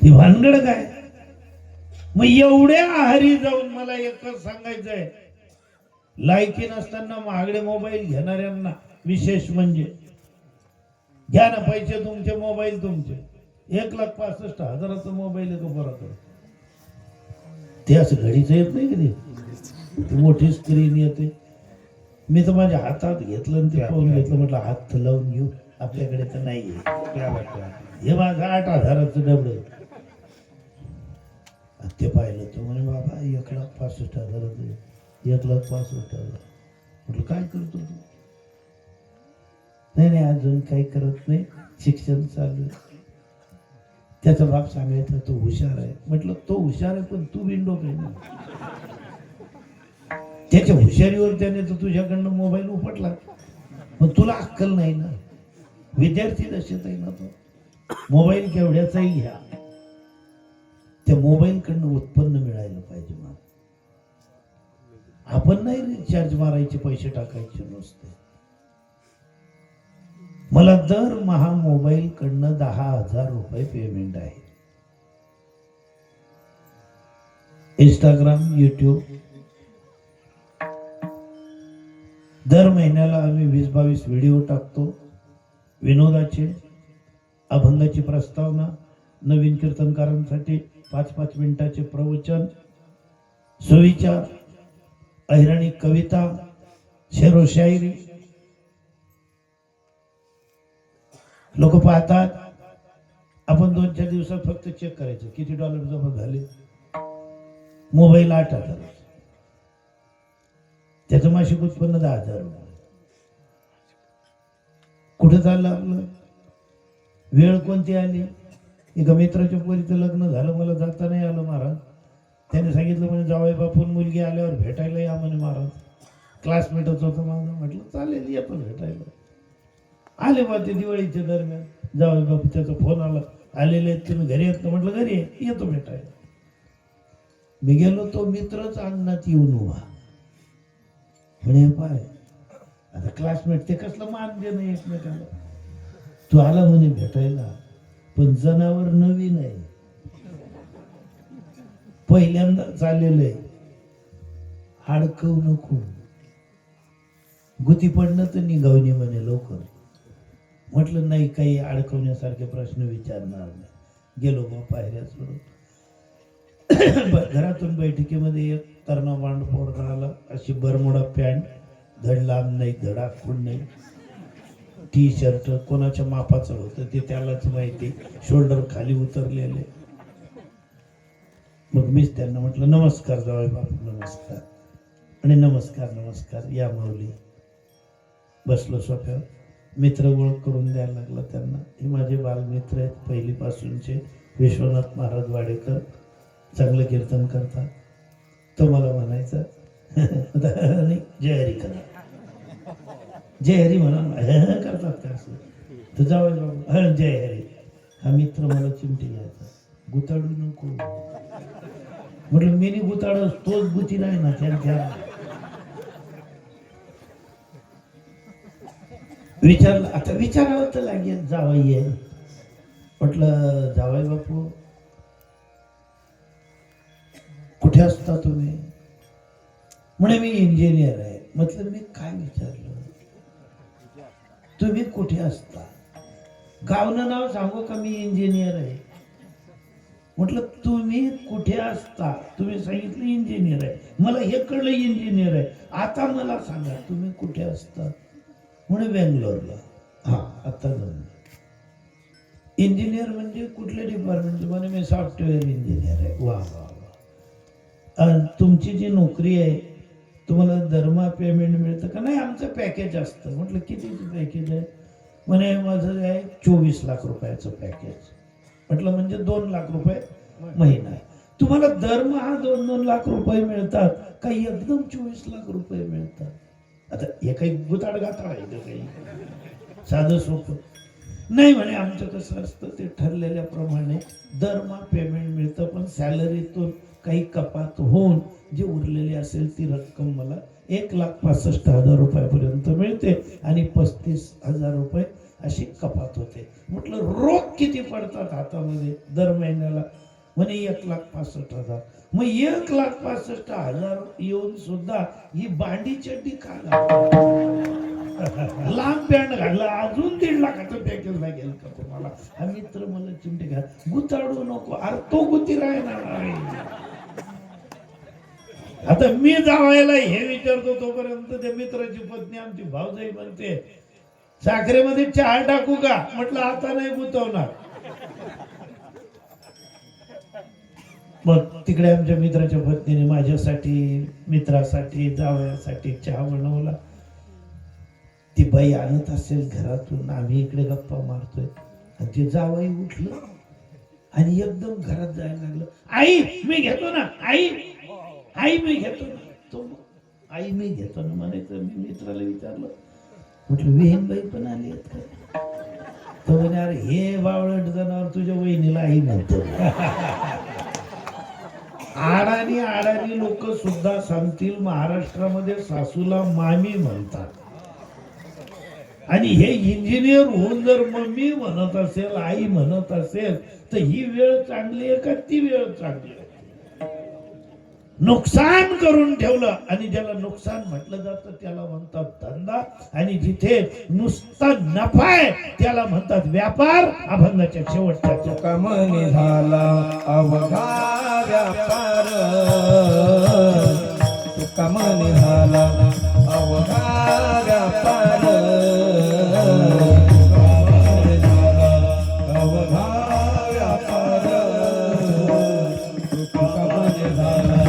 ती भानगड काय? मग एवढ्या आहारी जाऊन मला एकच सांगायचंय, लायकी नसताना महागडे मोबाईल घेणाऱ्यांना विशेष म्हणजे घ्या ना, पैसे तुमचे, मोबाईल तुमचे. 1,65,000चा मोबाईल येतो परत. ते असं घडीच येत नाही कधी, मोठी स्क्रीन येते. मी तर माझ्या हातात घेतलं आणि ते पाहून घेतलं. म्हटलं हात लावून घेऊ, आपल्याकडे तर नाहीये. हे माझं 8,000चं डबड. ते पाहिलं तर म्हणे बाबा 1,65,000. 1,65,000. म्हटलं काय करतो तू? नाही अजून काही करत नाही, शिक्षण चालू. त्याचा बाप सांगायचा तो हुशार आहे. म्हटलं तो हुशार आहे पण तू बिंडो काय ना. त्याच्या हुशारीवर त्याने तर तुझ्याकडनं मोबाईल उपटला, पण तुला अक्कल नाही ना. विद्यार्थी दशेत आहे ना तो. मोबाईल केवढ्याचाही घ्या, त्या मोबाईल कडनं उत्पन्न मिळायला पाहिजे. मला आपण नाही रिचार्ज मारायचे, पैसे टाकायचे नुसते. मला दरमहा मोबाईल कडनं 10,000 रुपये पेमेंट आहे. इंस्टाग्राम, युट्यूब दर महिन्याला आम्ही 20-22 व्हिडिओ टाकतो. विनोदाचे, अभंगाची प्रस्तावना, नवीन कीर्तनकारांसाठी 5-5 मिनिटाचे प्रवचन, सुविचार, अहिराणी कविता, शेरो शायरी. लोक पाहतात. आपण 2-4 दिवसात फक्त चेक करायचं किती डॉलर जमा झाले. मोबाईल 8,000, त्याचं मासिक उत्पन्न 10,000 रुपये. कुठे चाललं आपलं? वेळ कोणती आली? एका मित्राच्या पोरीचं लग्न झालं, मला जाता नाही आलं महाराज. त्याने सांगितलं म्हणे जावई बापून मुलगी आल्यावर भेटायला या म्हणे महाराज. क्लासमेटच होतं माझं. म्हटलं चालेल येतो भेटायला. आले बा ते दिवाळीच्या दरम्यान. जावई बापू त्याचा फोन आला, आलेले आहेत तुम्ही घरी येत? म्हटलं घरी येतो भेटायला. मी गेलो, तो मित्रच अंगणात येऊन उभा. म्हणे पाय आता क्लासमेट, ते कसलं मान दे नाही एकमेकाला. तू आला म्हणे भेटायला, पण जनावर नवीन आहे, पहिल्यांदा चाललेलं आहे. हाडकवू नको, गुती पडणं तर निघावणी म्हणे लवकर. म्हटलं नाही, काही अडकवण्यासारखे प्रश्न विचारणार नाही. गेलो बा पायऱ्या सोडून. घरातून बैठकीमध्ये एक तरणा मांड पोरगा आला. अशी बरमुडा पॅन्ट, धड लांब नाही, धड आखून नाही, टी शर्ट कोणाच्या मापाचं होतं ते त्यालाच माहिती, शोल्डर खाली उतरलेले. मग मीच त्यांना म्हटलं नमस्कार जावई बापू, नमस्कार. आणि नमस्कार या माऊली. बसलो सोफ्यावर. मित्र ओळख करून द्यायला लागला त्यांना. हे माझे बालमित्र आहेत पहिलीपासूनचे, विश्वनाथ महाराज वाडेकर, चांगलं कीर्तन करतात. तो मला म्हणायचा नाही जय हरी करा, जय हरी म्हणा करतात का असं. तर जावई बाबू जय हरी. हा मित्र मला चिमटी घ्यायचा, गुताडू नको. म्हटलं मी नाही गुताडस, तोच गुती नाही ना त्यांच्या. विचारलं, आता विचारावं तर लागेल. जावई आहे. म्हटलं जावई बापू कुठे असता तुम्ही? म्हणे मी इंजिनियर आहे. म्हटलं मी काय विचारलं, तुम्ही कुठे असता? गावनं नाव सांगू का मी इंजिनियर आहे? म्हटलं तुम्ही कुठे असता? तुम्ही सांगितलं इंजिनियर आहे, मला हे कळलं इंजिनियर आहे. आता मला सांगा तुम्ही कुठे असता? म्हणे बेंगलोरला. हा, आता जमलं. इंजिनियर म्हणजे कुठल्या डिपार्टमेंट? म्हणे मी सॉफ्टवेअर इंजिनियर आहे. वा वा वा. तुमची जी नोकरी आहे तुम्हाला दरमहा पेमेंट मिळतं का? नाही, आमचं पॅकेज असतं. म्हटलं कितीचं पॅकेज आहे? म्हणे माझं आहे 24 लाख रुपयाचं पॅकेज. म्हटलं म्हणजे 2 लाख रुपये महिना आहे. तुम्हाला दरमहा 2-2 लाख रुपये मिळतात का एकदम 24 लाख रुपये मिळतात? आता हे काही गुताड गाताड आहे का काही? साधं सोपं नाही. म्हणे आमचं कसं असतं ते ठरलेल्याप्रमाणे दरमहा पेमेंट मिळतं, पण सॅलरीतून काही कपात होऊन जी उरलेली असेल ती रक्कम मला 1,65,000 रुपयापर्यंत मिळते आणि 35,000 रुपये अशी कपात होते. म्हटलं रोख किती पडतात हातामध्ये दर महिन्याला? म्हणे 1,65,000. मग 1,65,000 येऊन सुद्धा ही बांडी चड्डी का लांब पॅन्ट घालला अजून 1.5 लाखाचं पॅकेज लागेल का तुम्हाला? हा मित्र मला चिमटे घाल, गुताडू नको. अरे तो गुती राहणार नाही. आता मी जावायला हे विचारतो तोपर्यंत त्या मित्राची पत्नी आमची भाऊजाई म्हणते साखरेमध्ये चहा टाकू का? म्हटलं आता नाही गुतवणार. मग तिकडे आमच्या मित्राच्या पत्नीने माझ्यासाठी, मित्रासाठी, जावयासाठी चहा बनवला. ती बाई आणत असेल घरातून, आम्ही इकडे गप्पा मारतोय आणि ते जावई उठलं आणि एकदम घरात जायला लागलं. आई मी घेतो ना, आई आई मी घेतो ना. तो आई मी घेतो ना म्हणायचं. मी मित्राला विचारलं, म्हटलं विहीनबाई पण आली आहेत का? तो म्हणे अरे हे बावळट जनावर तुझ्या वहिनीला आई म्हणतो. आडानी आडानी लोक सुद्धा सांगतील महाराष्ट्रामध्ये सासूला मामी म्हणतात. आणि हे इंजिनियर होऊन जर मम्मी म्हणत असेल, आई म्हणत असेल, तर ही वेळ चांगली आहे का ती वेळ चांगली आहे? नुकसान करून ठेवलं. आणि ज्याला नुकसान म्हटलं जातं त्याला म्हणतात धंदा, आणि जिथे नुसता नफा आहे त्याला म्हणतात व्यापार. अभंगाच्या शेवटच्या कमनी झाला अवघा व्यापार, कमनी झाला अवघा व्यापार, कमनी झाला अवघा व्यापार, कमनी झाला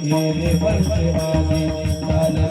ये बंद वाली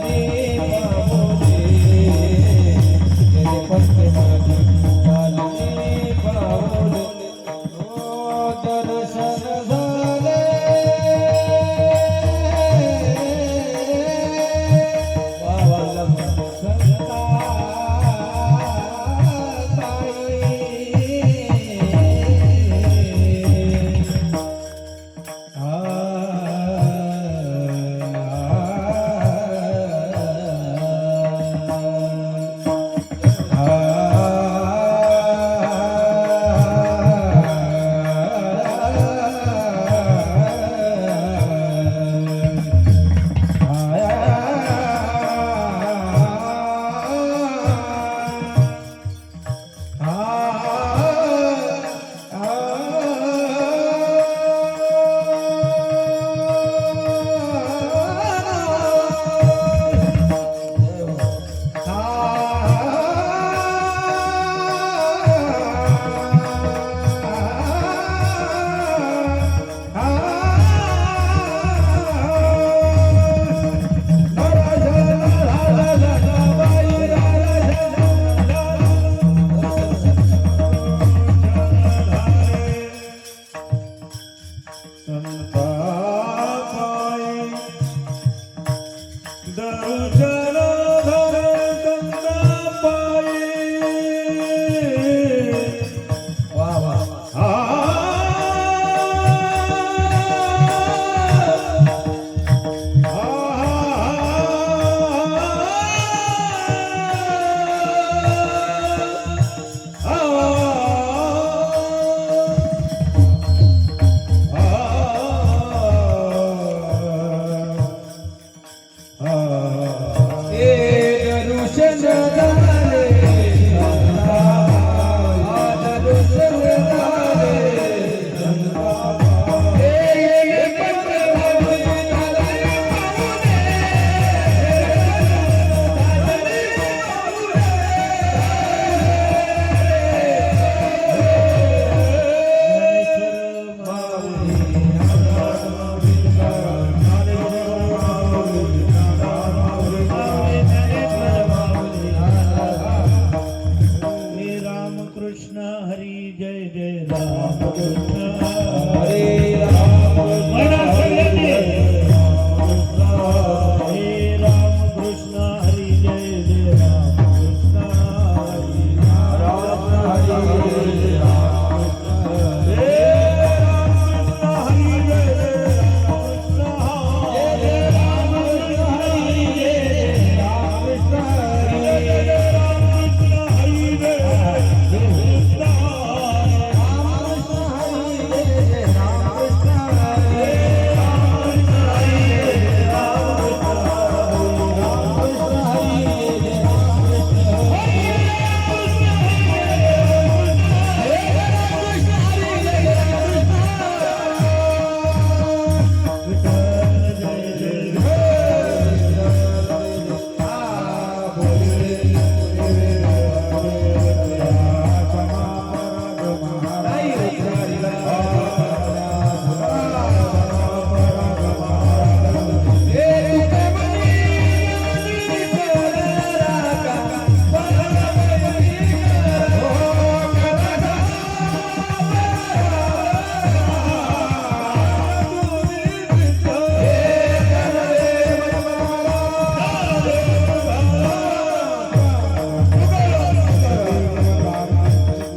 हरी जय जय राम कृष्ण हरे राम म्हणा